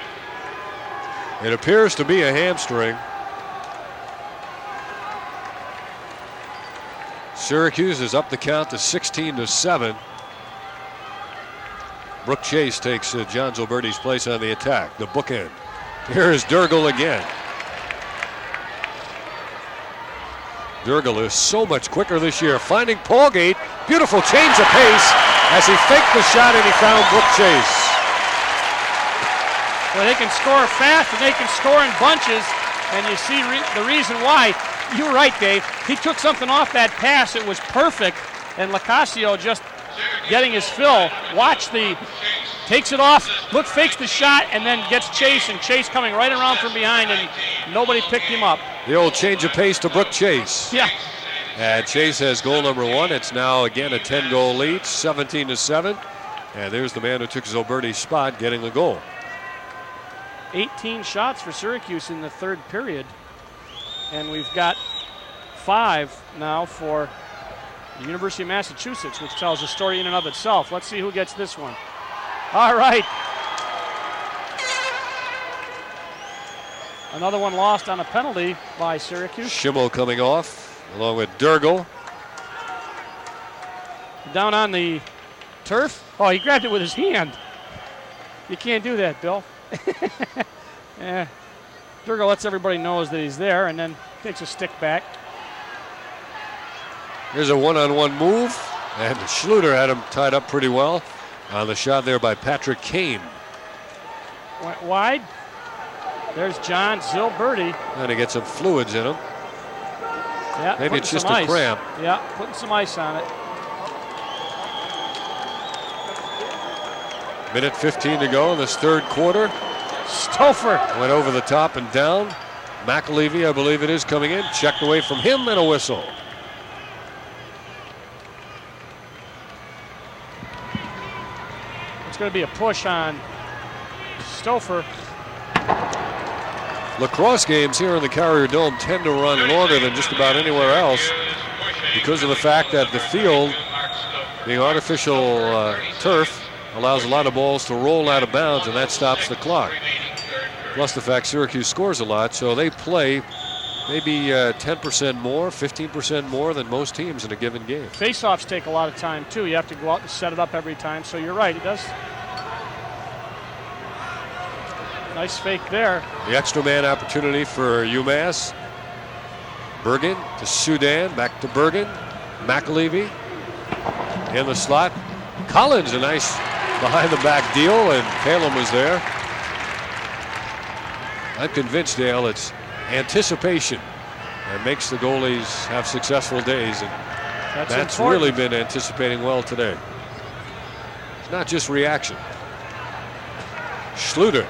It appears to be a hamstring. Syracuse is up the count to 16-7. Brooke Chase takes John Zilberti's place on the attack, the bookend. Here is Durgel again. Durgel is so much quicker this year, finding Paul Gait. Beautiful change of pace as he faked the shot and he found Brooke Chase.
Well, they can score fast and they can score in bunches, and you see the reason why. You're right, Dave. He took something off that pass. It was perfect, and LoCascio just getting his fill. Watch takes it off, fakes the shot, and then gets Chase, and Chase coming right around from behind, and nobody picked him up.
The old change of pace to Brooke Chase.
Yeah.
And Chase has goal number 1. It's now again a 10-goal lead, 17-7. And there's the man who took Zilberti's spot, getting the goal.
18 shots for Syracuse in the third period. And we've got 5 now for the University of Massachusetts, which tells a story in and of itself. Let's see who gets this one. All right. Another one lost on a penalty by Syracuse.
Schimmel coming off, along with Durgel.
Down on the turf. Oh, he grabbed it with his hand. You can't do that, Bill. Yeah. Durgel lets everybody know that he's there and then takes a stick back.
Here's a one-on-one move, and Schluter had him tied up pretty well on the shot there by Patrick Kane.
Went wide. There's John Zilberti.
And he gets some fluids in him.
Yeah,
maybe it's just a cramp.
Yeah, putting some ice on it.
Minute 15 to go in this third quarter.
Stouffer
went over the top and down. McAlevey, I believe it is, coming in. Checked away from him and a whistle.
It's going to be a push on Stouffer.
Lacrosse games here in the Carrier Dome tend to run longer than just about anywhere else because of the fact that the field, being artificial turf, allows a lot of balls to roll out of bounds, and that stops the clock. Plus the fact Syracuse scores a lot, so they play maybe 10% more, 15% more than most teams in a given game.
Face-offs take a lot of time, too. You have to go out and set it up every time, so you're right, it does. Nice fake there.
The extra man opportunity for UMass. Bergen to Soudan, back to Bergen. McAlevey in the slot. Collins, a nice behind-the-back deal, and Calum was there. I'm convinced, Dale, it's anticipation that makes the goalies have successful days, and that's really been anticipating well today. It's not just reaction. Schluter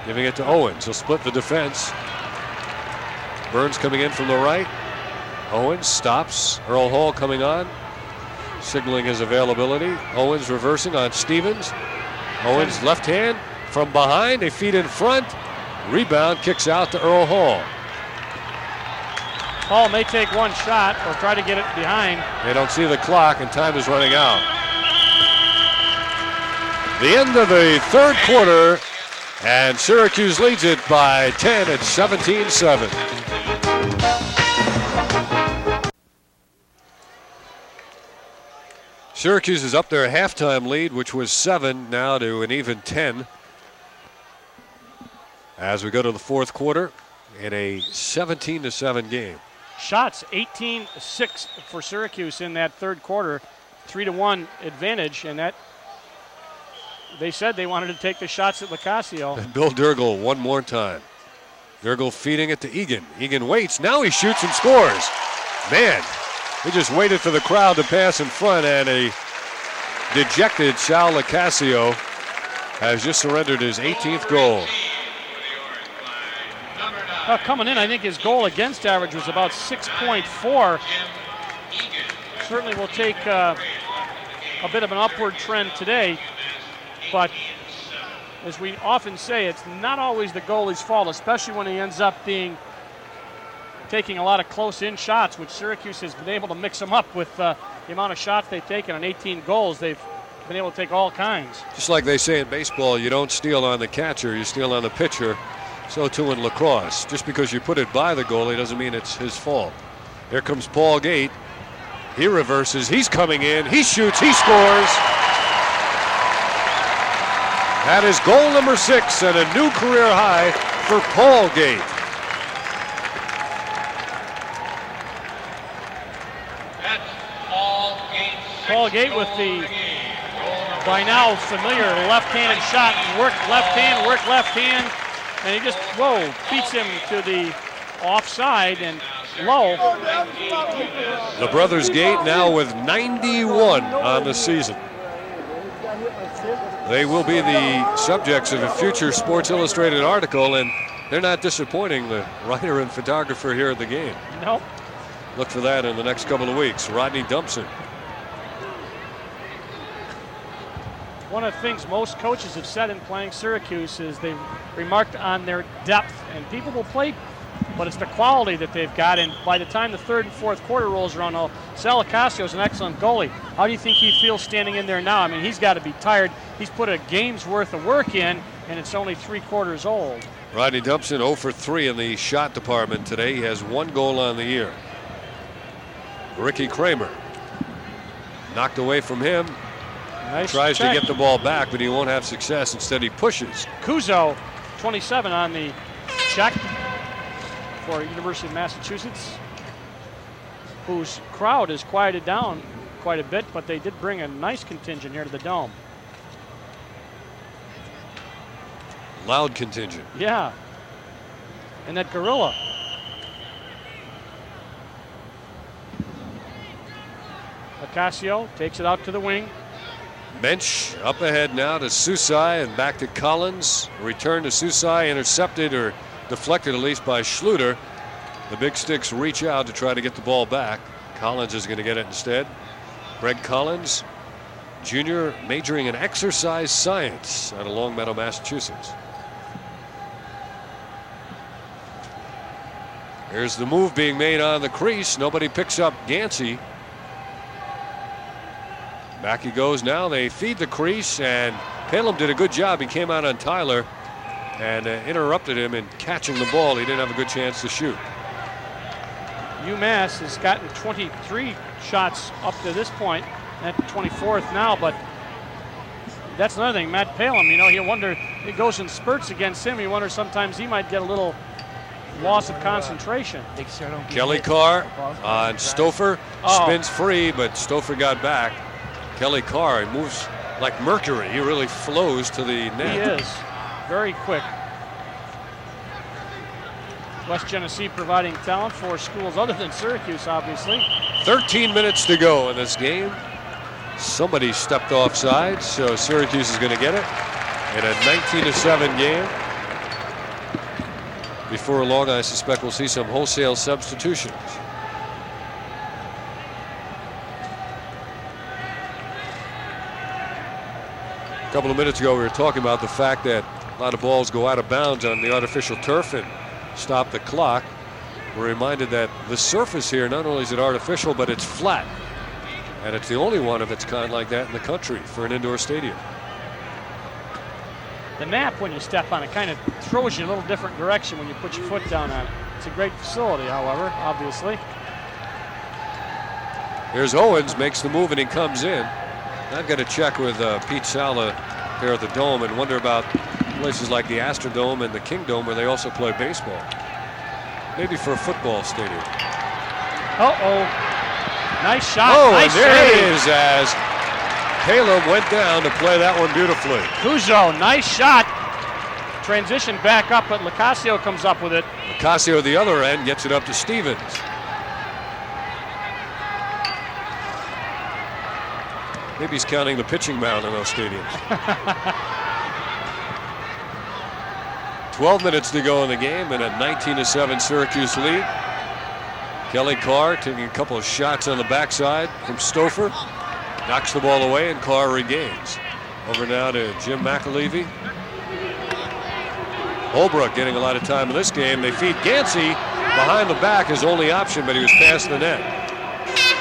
giving it to Owens. He'll split the defense. Burns coming in from the right. Owens stops. Earl Hall coming on, signaling his availability. Owens reversing on Stevens. Owens left hand from behind. They feed in front. Rebound kicks out to Earl Hall.
Hall may take one shot or try to get it behind.
They don't see the clock and time is running out. The end of the third quarter, and Syracuse leads it by 10 at 17-7. Syracuse is up their halftime lead, which was 7, now to an even 10. as we go to the fourth quarter in a 17-7 game.
Shots 18-6 for Syracuse in that third quarter, 3-1 advantage, and that they said they wanted to take the shots at LoCascio.
And Bill Durgel one more time. Durgel feeding it to Egan. Egan waits. Now he shoots and scores. Man, he just waited for the crowd to pass in front, and a dejected Sal LoCascio has just surrendered his 18th goal.
Coming in, I think his goal against average was about 6.4. Certainly will take a bit of an upward trend today, but as we often say, it's not always the goalie's fault, especially when he ends up taking a lot of close-in shots, which Syracuse has been able to mix them up with the amount of shots they've taken on 18 goals. They've been able to take all kinds.
Just like they say in baseball, you don't steal on the catcher, you steal on the pitcher. So too in lacrosse. Just because you put it by the goalie doesn't mean it's his fault. Here comes Paul Gait. He reverses. He's coming in. He shoots. He scores. That is goal number 6 and a new career high for Paul Gait.
Paul Gait with the by now familiar left-handed shot. Work left hand, and he just, beats him to the offside and low.
The brothers Gait now with 91 on the season. They will be the subjects of a future Sports Illustrated article, and they're not disappointing the writer and photographer here at the game.
Nope.
Look for that in the next couple of weeks. Rodney Dumpson.
One of the things most coaches have said in playing Syracuse is they've remarked on their depth, and people will play, but it's the quality that they've got, and by the time the third and fourth quarter rolls around, Sal LoCascio is an excellent goalie. How do you think he feels standing in there now? I mean, he's got to be tired. He's put a game's worth of work in, and it's only 3 quarters old.
Rodney Dumpson 0 for 3 in the shot department today. He has 1 goal on the year. Ricky Kramer knocked away from him.
Nice
Tries
check.
to get the ball back, but he won't have success. Instead, he pushes.
Kuzo, 27 on the check for University of Massachusetts, whose crowd has quieted down quite a bit, but they did bring a nice contingent here to the Dome.
Loud contingent.
Yeah. And that gorilla. LoCascio takes it out to the wing.
Bench up ahead now to Susai and back to Collins. Return to Susai, intercepted or deflected at least by Schluter. The Big Sticks reach out to try to get the ball back. Collins is going to get it instead. Greg Collins, junior, majoring in exercise science out of Longmeadow, Massachusetts. Here's the move being made on the crease. Nobody picks up Gansey. Back he goes now. They feed the crease, and Pelham did a good job. He came out on Tyler and interrupted him in catching the ball. He didn't have a good chance to shoot.
UMass has gotten 23 shots up to this point, at 24th now, but that's another thing. Matt Pelham, you wonder, it goes in spurts against him. You wonder sometimes he might get a little loss of concentration.
Kelly Carr on Stouffer. Spins free, but Stouffer got back. Kelly Carr, he moves like Mercury. He really flows to the net.
He is very quick. West Genesee providing talent for schools other than Syracuse, obviously.
13 minutes to go in this game. Somebody stepped offside, so Syracuse is going to get it in a 19-7 game. Before long, I suspect we'll see some wholesale substitutions. A couple of minutes ago, we were talking about the fact that a lot of balls go out of bounds on the artificial turf and stop the clock. We're reminded that the surface here, not only is it artificial, but it's flat. And it's the only one of its kind like that in the country for an indoor stadium.
The map, when you step on it, kind of throws you in a little different direction when you put your foot down on it. It's a great facility, however, obviously.
Here's Owens, makes the move, and he comes in. I've got to check with Pete Sala here at the Dome and wonder about places like the Astrodome and the Kingdome where they also play baseball. Maybe for a football stadium.
Uh-oh. Nice shot.
Oh,
nice
and there
save.
it is as Caleb went down to play that one beautifully.
Cujo, nice shot. Transition back up, but LoCascio comes up with it.
LoCascio at the other end gets it up to Stevens. Maybe he's counting the pitching mound in those stadiums. 12 minutes to go in the game, and a 19-7 Syracuse lead. Kelly Carr taking a couple of shots on the backside from Stouffer. Knocks the ball away, and Carr regains. Over now to Jim McAlevey. Holbrook getting a lot of time in this game. They feed Gansey behind the back, his only option, but he was past the net.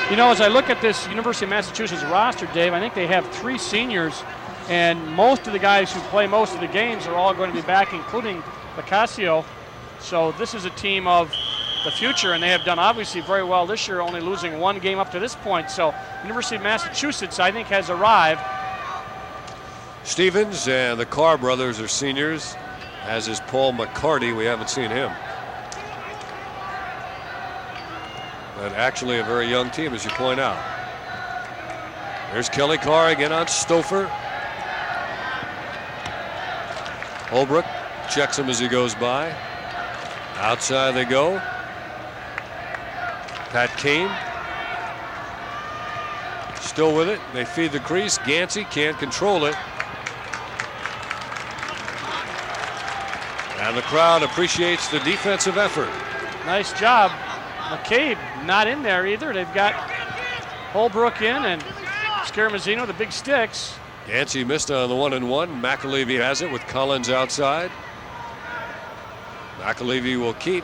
You know, as I look at this University of Massachusetts roster, Dave, I think they have 3 seniors, and most of the guys who play most of the games are all going to be back, including LoCascio. So this is a team of the future, and they have done obviously very well this year, only losing 1 game up to this point. So University of Massachusetts, I think, has arrived.
Stevens and the Carr brothers are seniors, as is Paul McCarty. We haven't seen him. But actually a very young team, as you point out. There's Kelly Carr again on Stouffer. Holbrook checks him as he goes by. Outside they go. Pat Kane still with it. They feed the crease. Gansey can't control it. And the crowd appreciates the defensive effort.
Nice job. McCabe not in there either. They've got Holbrook in and Scaramazino, the big sticks.
Gansey missed on the 1-and-1. McAlevey has it with Collins outside. McAlevey will keep.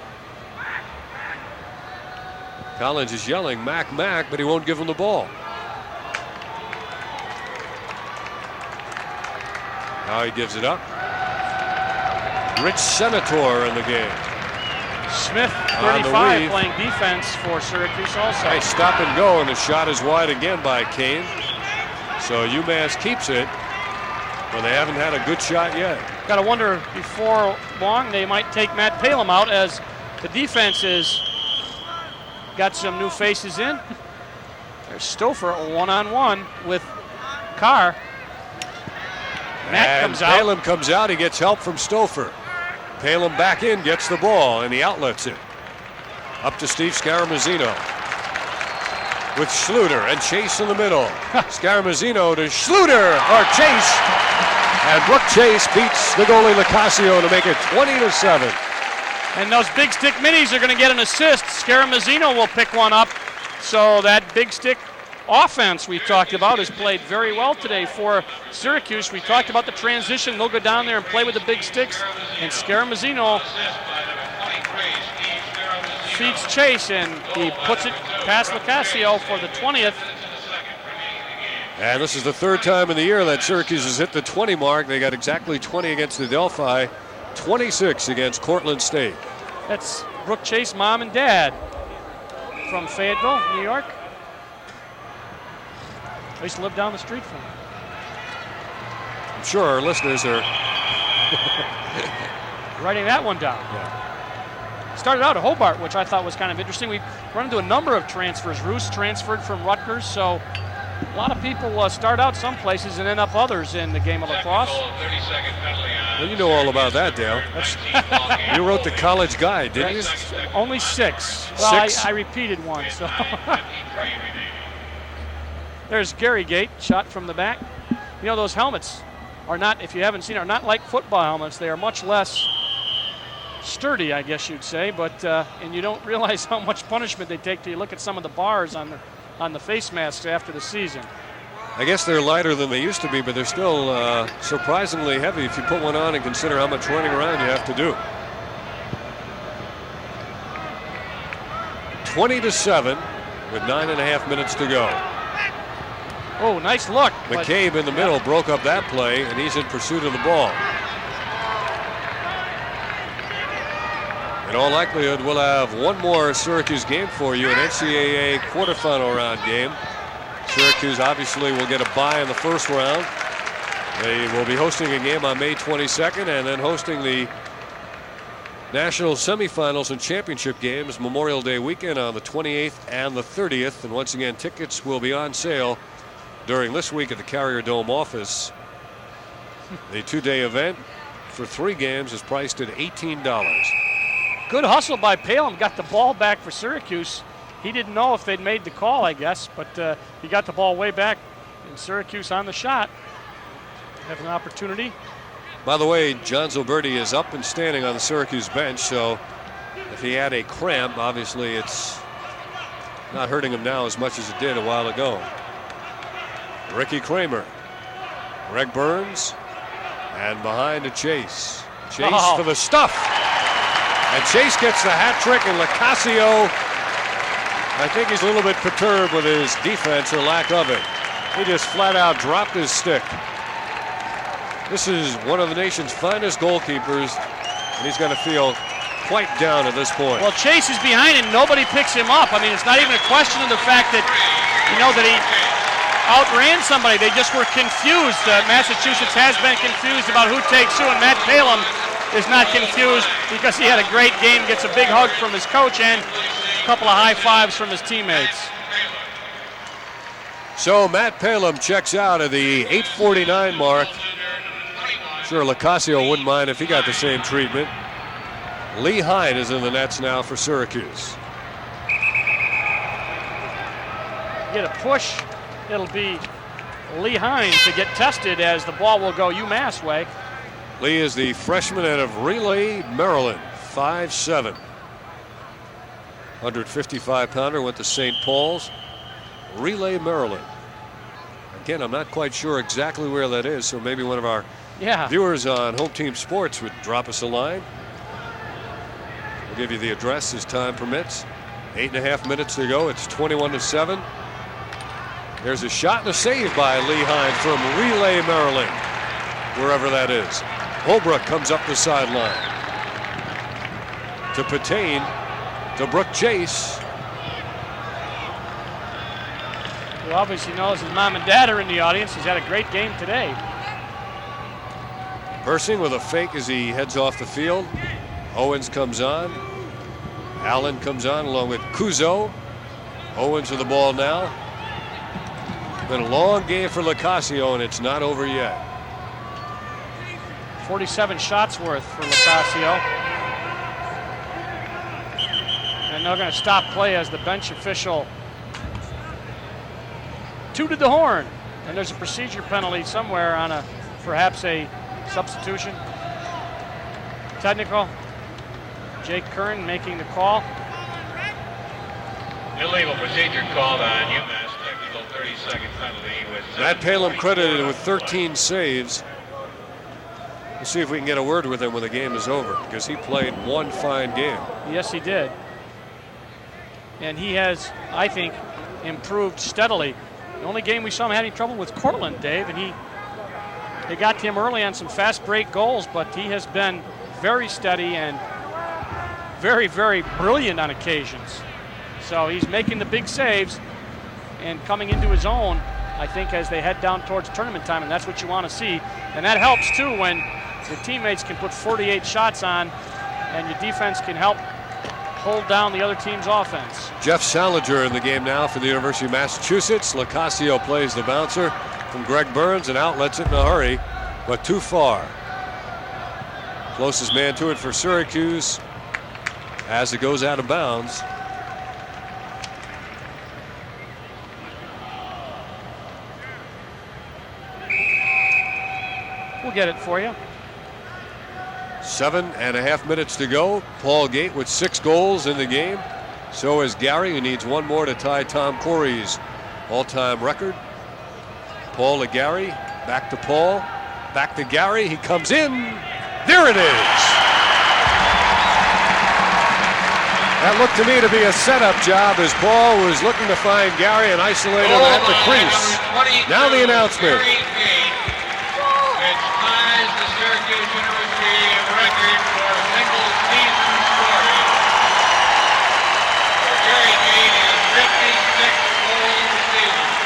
Collins is yelling, Mac, Mac, but he won't give him the ball. Now he gives it up. Rich Senator in the game.
Smith, 35, playing defense for Syracuse also.
Nice stop and go, and the shot is wide again by Kane. So UMass keeps it, but they haven't had a good shot yet.
Got to wonder before long they might take Matt Palem out, as the defense has got some new faces in. There's Stouffer, a 1-on-1 with Carr. Matt comes out.
Palem comes out. He gets help from Stouffer. Palem back in, gets the ball, and he outlets it. Up to Steve Scaramazino. With Schluter and Chase in the middle. Scaramazino to Schluter, or Chase. And Brooke Chase beats the goalie LoCascio to make it 20-7.
And those big stick minis are going to get an assist. Scaramazino will pick one up. So that big stick offense we talked about has played very well today for Syracuse. We talked about the transition. They'll go down there and play with the big sticks. And Scaramazino feeds Chase, and he puts it past LoCascio for the 20th.
And this is the 3rd time in the year that Syracuse has hit the 20 mark. They got exactly 20 against the Delphi, 26 against Cortland State.
That's Brooke Chase, mom and dad from Fayetteville, New York. I used to live down the street from him.
I'm sure our listeners are
writing that one down.
Yeah.
Started out at Hobart, which I thought was kind of interesting. We've run into a number of transfers. Roos transferred from Rutgers, so a lot of people start out some places and end up others in the game of lacrosse.
Well, you know all about that, Dale. You wrote the college guide, didn't you?
Only 6. Well,
6?
I repeated one. So there's Gary Gait, shot from the back. You know, those helmets are not, if you haven't seen, are not like football helmets. They are much less sturdy, I guess you'd say, but and you don't realize how much punishment they take till you look at some of the bars on the face masks after the season.
I guess they're lighter than they used to be, but they're still surprisingly heavy if you put one on and consider how much running around you have to do. 20-7 with 9.5 minutes to go.
Oh, nice look.
McCabe in the middle broke up that play, and he's in pursuit of the ball. In all likelihood, we'll have one more Syracuse game for you, an NCAA quarterfinal round game. Syracuse obviously will get a bye in the first round. They will be hosting a game on May 22nd and then hosting the national semifinals and championship games Memorial Day weekend on the 28th and the 30th. And once again, tickets will be on sale during this week at the Carrier Dome office. The two-day event for 3 games is priced at $18.
Good hustle by Palem. Got the ball back for Syracuse. He didn't know if they'd made the call, I guess, but he got the ball way back. And Syracuse on the shot. Have an opportunity.
By the way, John Zilberti is up and standing on the Syracuse bench, so if he had a cramp, obviously it's not hurting him now as much as it did a while ago. Ricky Kramer, Greg Burns, and behind to Chase. Chase for the stuff. And Chase gets the hat trick, and LoCascio, I think he's a little bit perturbed with his defense or lack of it. He just flat out dropped his stick. This is one of the nation's finest goalkeepers, and he's going to feel quite down at this point.
Well, Chase is behind and nobody picks him up. I mean, it's not even a question of the fact that, that he outran somebody. They just were confused. Massachusetts has been confused about who takes who, and Matt Palem is not confused because he had a great game, gets a big hug from his coach and a couple of high fives from his teammates.
So Matt Palem checks out at the 8:49 mark. Sure, LoCascio wouldn't mind if he got the same treatment. Lee Hine is in the nets now for Syracuse.
Get a push. It'll be Lee Hine to get tested as the ball will go UMass way.
Lee is the freshman out of Relay, Maryland, 5'7". 155-pounder, went to St. Paul's. Relay, Maryland. Again, I'm not quite sure exactly where that is, so maybe one of our viewers on Home Team Sports would drop us a line. We'll give you the address as time permits. 8.5 minutes to go. It's 21-7. There's a shot and a save by Lee Hine from Relay, Maryland, wherever that is. Holbrook comes up the sideline. To Patain, to Brooke Chase.
Who obviously knows his mom and dad are in the audience. He's had a great game today.
Persing with a fake as he heads off the field. Owens comes on. Allen comes on along with Kuzo. Owens with the ball now. Been a long game for LoCascio, and it's not over yet.
47 shots worth for LoCascio. And they're going to stop play as the bench official tooted the horn. And there's a procedure penalty somewhere on perhaps a substitution. Technical. Jake Kern making the call.
Illegal procedure called on UMass. Technical 30-second penalty with
Matt Palem credited with 13 saves. Let's see if we can get a word with him when the game is over, because he played one fine game.
Yes, he did. And he has, I think, improved steadily. The only game we saw him having trouble with Cortland, Dave, and they got to him early on some fast break goals, but he has been very steady and very, very brilliant on occasions. So he's making the big saves and coming into his own, I think, as they head down towards tournament time, and that's what you want to see. And that helps, too, when your teammates can put 48 shots on and your defense can help hold down the other team's offense.
Jeff Salinger in the game now for the University of Massachusetts. LoCascio plays the bouncer from Greg Burns and outlets it in a hurry, but too far. Closest man to it for Syracuse as it goes out of bounds.
We'll get it for you.
7.5 minutes to go. Paul Gait with 6 goals in the game. So is Gary, who needs one more to tie Tom Corey's all-time record. Paul to Gary, back to Paul, back to Gary. He comes in. There it is. That looked to me to be a setup job as Paul was looking to find Gary and isolate him at the crease. Now the announcement.
Syracuse University record for single season scoring. Gary Gait has 56 goals this season,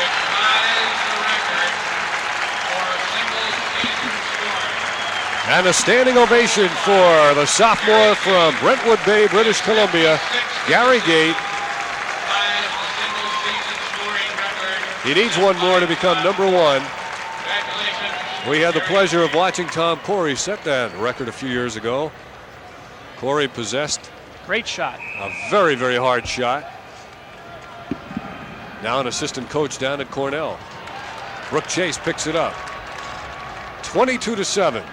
which ties the record for
And a standing ovation for the sophomore from Brentwood Bay, British Columbia, Gary Gait. He needs one more to become number one. We had the pleasure of watching Tom Corey set that record a few years ago. Corey possessed
great shot.
A very, very hard shot. Now an assistant coach down at Cornell. Brooke Chase picks it up. 22-7.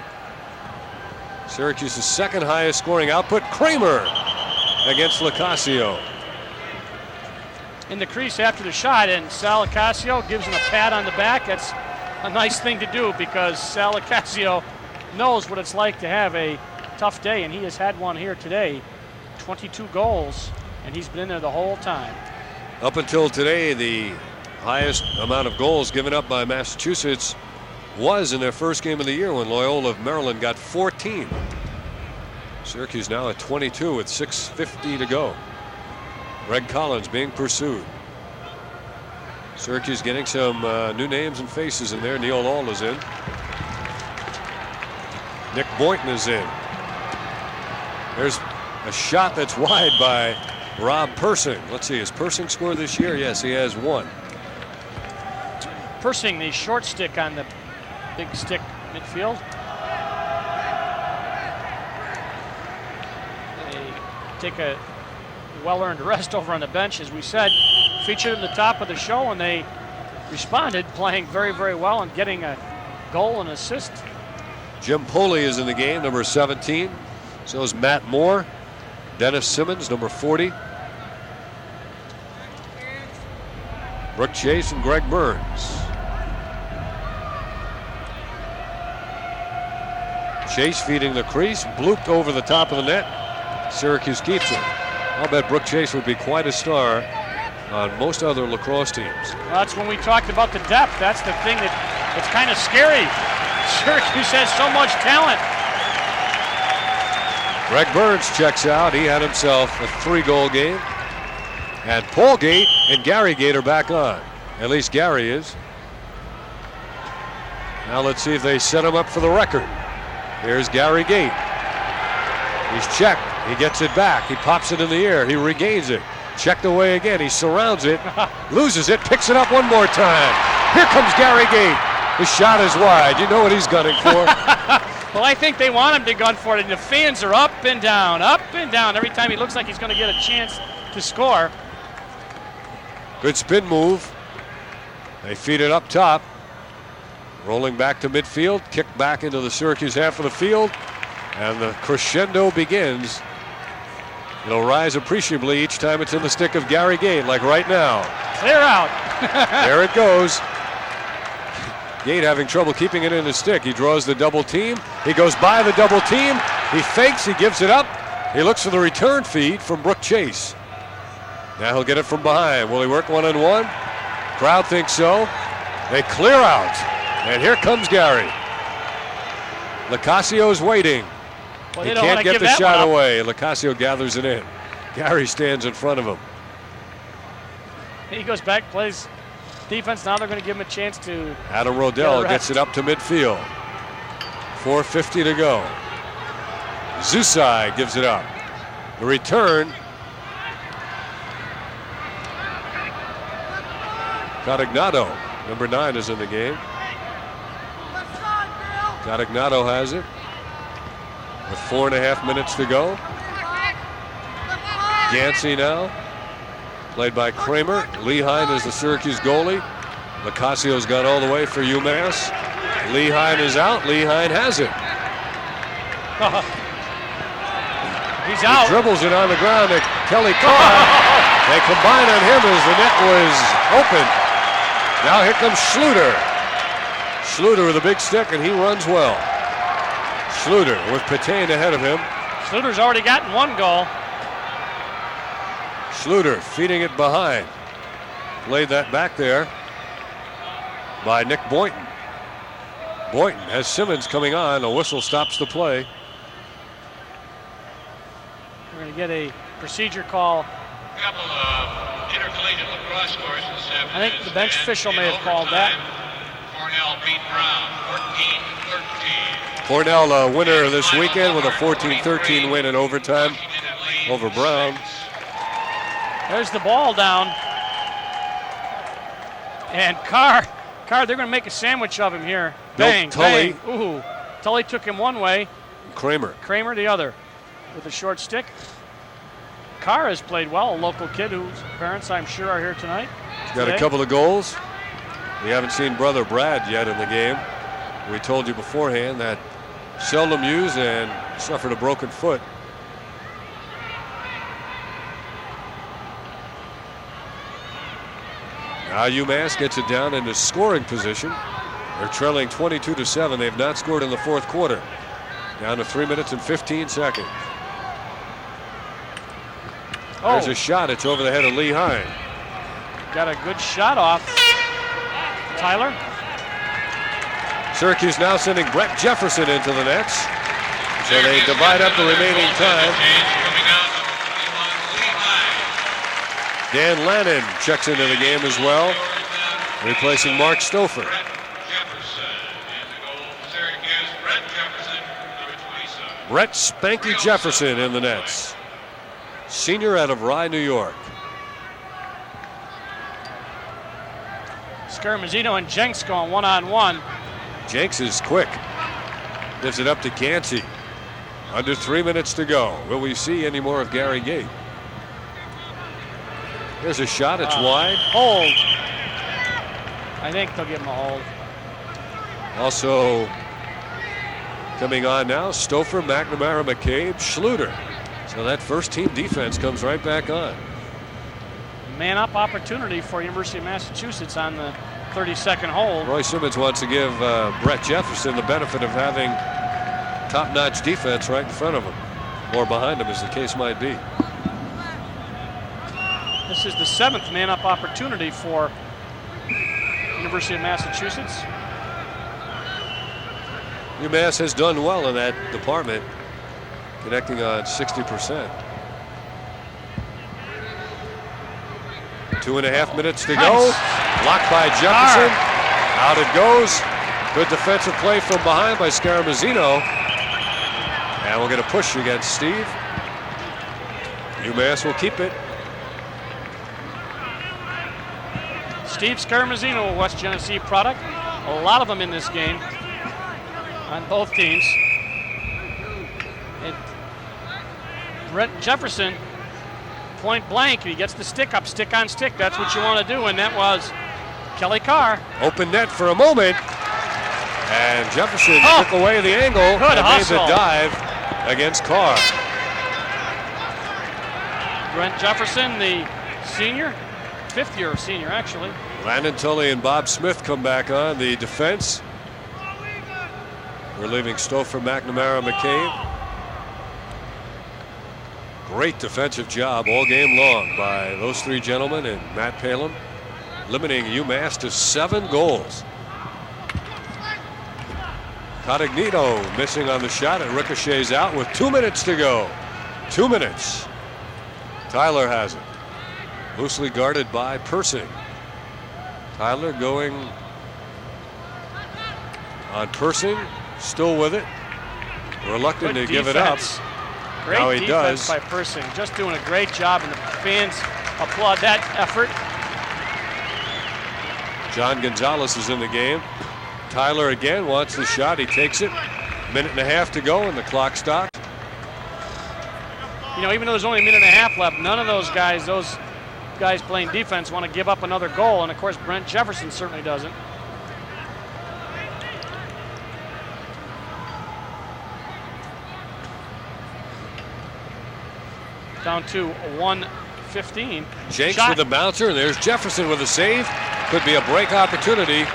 Syracuse's second highest scoring output. Kramer against LoCascio.
In the crease after the shot, and Sal LoCascio gives him a pat on the back. That's a nice thing to do because Sal LoCascio knows what it's like to have a tough day, and he has had one here today. 22 goals, and he's been in there the whole time.
Up until today, the highest amount of goals given up by Massachusetts was in their first game of the year when Loyola of Maryland got 14. Syracuse now at 22 with 6:50 to go. Greg Collins being pursued. Syracuse getting some new names and faces in there. Neil All is in. Nick Boynton is in. There's a shot that's wide by Rob Persing. Let's see, has Persing scored this year? Yes, he has one.
Persing, the short stick on the big stick midfield. They take a well-earned rest over on the bench, as we said. Featured in the top of the show, and they responded, playing very, very well and getting a goal and assist.
Jim Poley is in the game, number 17. So is Matt Moore. Dennis Simmons, number 40. Brooke Chase and Greg Burns. Chase feeding the crease, blooped over the top of the net. Syracuse keeps it. I'll bet Brooke Chase would be quite a star on most other lacrosse teams.
Well, that's when we talked about the depth. That's the thing that's kind of scary. Syracuse has so much talent.
Greg Burns checks out. He had himself a 3-goal game. And Paul Gait and Gary Gait are back on. At least Gary is. Now let's see if they set him up for the record. Here's Gary Gait. He's checked. He gets it back. He pops it in the air. He regains it. Checked away again. He surrounds it. Loses it. Picks it up one more time. Here comes Gary Gait. The shot is wide. You know what he's gunning for.
Well, I think they want him to gun for it, and the fans are up and down every time he looks like he's going to get a chance to score.
Good spin move. They feed it up top. Rolling back to midfield. Kick back into the Syracuse half of the field. And the crescendo begins. It'll rise appreciably each time it's in the stick of Gary Gait, like right now.
Clear out.
There it goes. Gait having trouble keeping it in his stick. He draws the double team. He goes by the double team. He fakes. He gives it up. He looks for the return feed from Brooke Chase. Now he'll get it from behind. Will he work one-on-one? Crowd thinks so. They clear out. And here comes Gary. LoCascio's waiting.
Well,
he can't get the shot away. LoCascio gathers it in. Gary stands in front of him.
He goes back, plays defense. Now they're going to give him a chance to.
Adam Rodell gets it up to midfield. 4:50 to go. Zusai gives it up. The return. Carignano, number 9, is in the game. Carignano has it with 4.5 minutes to go. Gansey now, played by Kramer. Lehine is the Syracuse goalie. LoCascio's gone all the way for UMass. Lehine is out. Lehine has it.
He's out.
He dribbles it on the ground to Kelly Carr. They combine on him as the net was open. Now here comes Schluter. Schluter with a big stick, and he runs well. Schluter with Patain ahead of him.
Schluter's already gotten 1 goal.
Schluter feeding it behind. Played that back there by Nick Boynton. Boynton has Simmons coming on. A whistle stops the play.
We're going to get a procedure call.
A couple of intercollegiate lacrosse scores this afternoon.
I think the bench official may have called that.
Cornell beat Brown 14-13.
Cornell a winner this weekend with a 14-13 win in overtime over Brown.
There's the ball down. And Carr, they're going to make a sandwich of him here. Bang,
Tully.
bang. Ooh, Tully took him one way.
Kramer
the other with a short stick. Carr has played well, a local kid whose parents I'm sure are here tonight.
He's got a couple of goals. We haven't seen brother Brad yet in the game. We told you beforehand that seldom used and suffered a broken foot. Now UMass gets it down into scoring position. They're trailing 22-7. They've not scored in the fourth quarter. Down to 3 minutes and 15 seconds. There's a shot. It's over the head of Lee Hine.
Got a good shot off. Tyler.
Syracuse now sending Brett Jefferson into the nets. So they divide up the remaining time. Dan Lannon checks into the game as well, replacing Mark Stouffer. Brett Spanky Jefferson in the nets. Senior out of Rye, New York.
Scarmazzino and Jenks going one-on-one.
Jenks is quick. Gives it up to Gansey. Under 3 minutes to go. Will we see any more of Gary Gait? There's a shot. It's wide.
Hold. I think they'll give him a hold.
Also coming on now, Stouffer, McNamara, McCabe, Schluter. So that first team defense comes right back on.
Man-up opportunity for University of Massachusetts on the 32nd hole.
Roy Simmons wants to give Brett Jefferson the benefit of having top-notch defense right in front of him, or behind him, as the case might be.
This is the 7th man-up opportunity for University of Massachusetts.
UMass has done well in that department, connecting on 60%. 2.5 minutes to go. Blocked by Jefferson. Out it goes. Good defensive play from behind by Scarmazzino. And we're going to push against Steve. UMass will keep it.
Steve Scarmazzino, West Genesee product. A lot of them in this game on both teams. Brett Jefferson, point blank, he gets the stick up, stick on stick. That's what you want to do, and that was Kelly Carr.
Open net for a moment, and Jefferson took away the angle and made the dive against Carr.
Brent Jefferson, the senior, fifth-year senior, actually.
Landon Tully and Bob Smith come back on the defense. We're leaving Stouffer, McNamara, McCabe. Great defensive job all game long by those three gentlemen and Matt Palin, limiting UMass to 7 goals. Cotagnino missing on the shot. It ricochets out with 2 minutes to go. 2 minutes. Tyler has it. Loosely guarded by Persing. Tyler going on Persing. Still with it. Reluctant to give it up.
Great
now he
defense
does.
by Persing. Just doing a great job, and the fans applaud that effort.
John Gonzalez is in the game. Tyler again wants the shot. He takes it. 1.5 minutes to go, and the clock stopped.
You know, even though there's only a minute and a half left, none of those guys playing defense want to give up another goal, and of course Brent Jefferson certainly doesn't. Down to 1:15.
Jenks with a bouncer, and there's Jefferson with a save. Could be a break opportunity.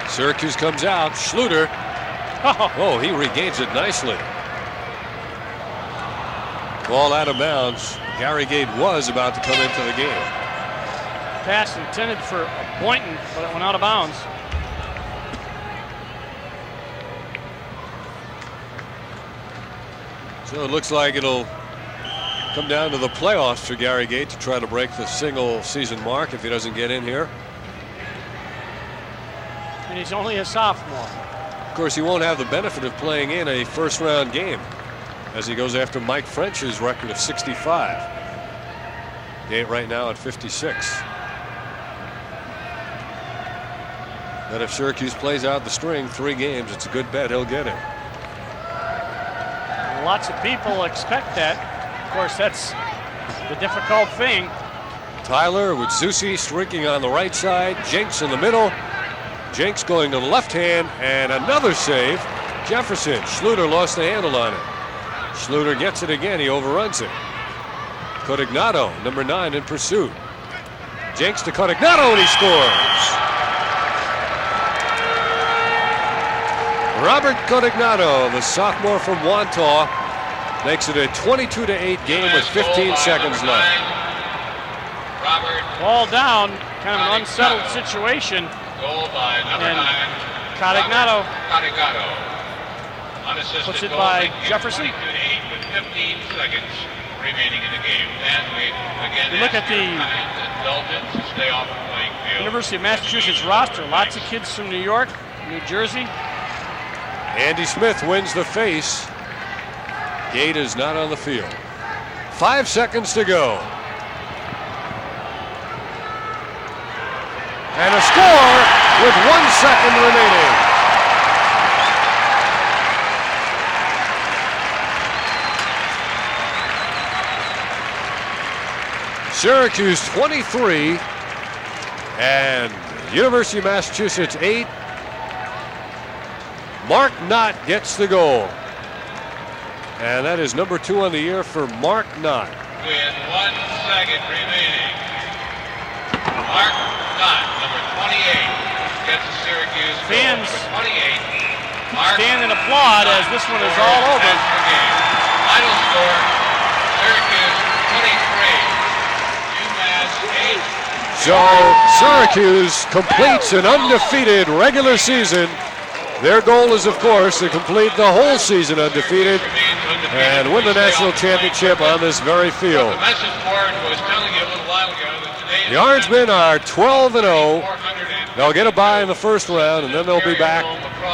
Syracuse comes out. Schluter. Oh, he regains it nicely. Ball out of bounds. Gary Gait was about to come into the game.
Pass intended for Boynton, but it went out of bounds.
So it looks like it'll come down to the playoffs for Gary Gait to try to break the single season mark if he doesn't get in here.
And he's only a sophomore.
Of course, he won't have the benefit of playing in a first-round game as he goes after Mike French's record of 65. Gait right now at 56. But if Syracuse plays out the string, 3 games, it's a good bet he'll get it.
Lots of people expect that. Of course, that's the difficult thing.
Tyler with Zusi streaking on the right side. Jenks in the middle. Jenks going to the left hand, and another save. Jefferson. Schluter lost the handle on it. Schluter gets it again. He overruns it. Cotignato, number 9, in pursuit. Jenks to Cotignato, and he scores. Robert Cotignato, the sophomore from Wantagh, makes it a 22-8 game with 15 seconds left.
Ball down, kind of an unsettled situation.
Goal by number 9.
Cotignato puts it by Jefferson.
22-8 with 15 seconds remaining in the game. And we again
You look at the
indulgence to stay off the playing field.
University of Massachusetts roster. Lots of kids from New York, New Jersey.
Andy Smith wins the face. Gait is not on the field. 5 seconds to go. And a score with 1 second remaining. Syracuse 23 and University of Massachusetts 8. Mark Knott gets the goal. And that is number 2 on the year for Mark Knott.
With 1 second remaining. Mark Knott, number 28, gets the Syracuse goal.
Fans
Number 28.
stand and applaud as this one is all over.
Final score, Syracuse 23, UMass 8.
So Syracuse completes an undefeated regular season. Their goal is, of course, to complete the whole season undefeated and win the national championship on this very field.
The message board was telling you a little while ago that today
The Orangemen are 12-0. They'll get a bye in the first round, and then they'll be back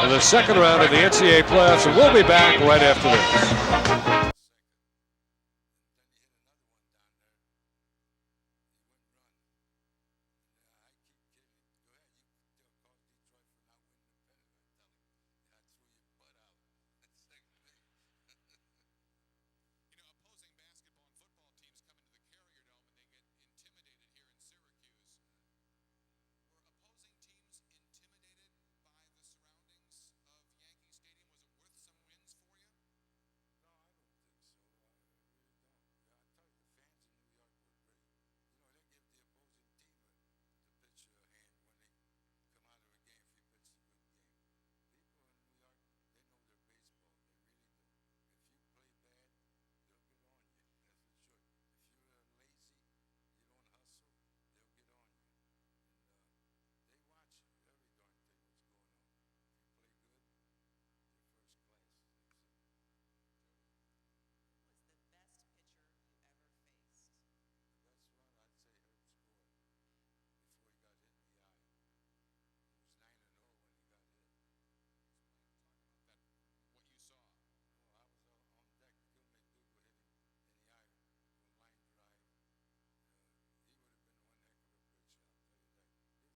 in the second round of the NCAA playoffs, and we'll be back right after this.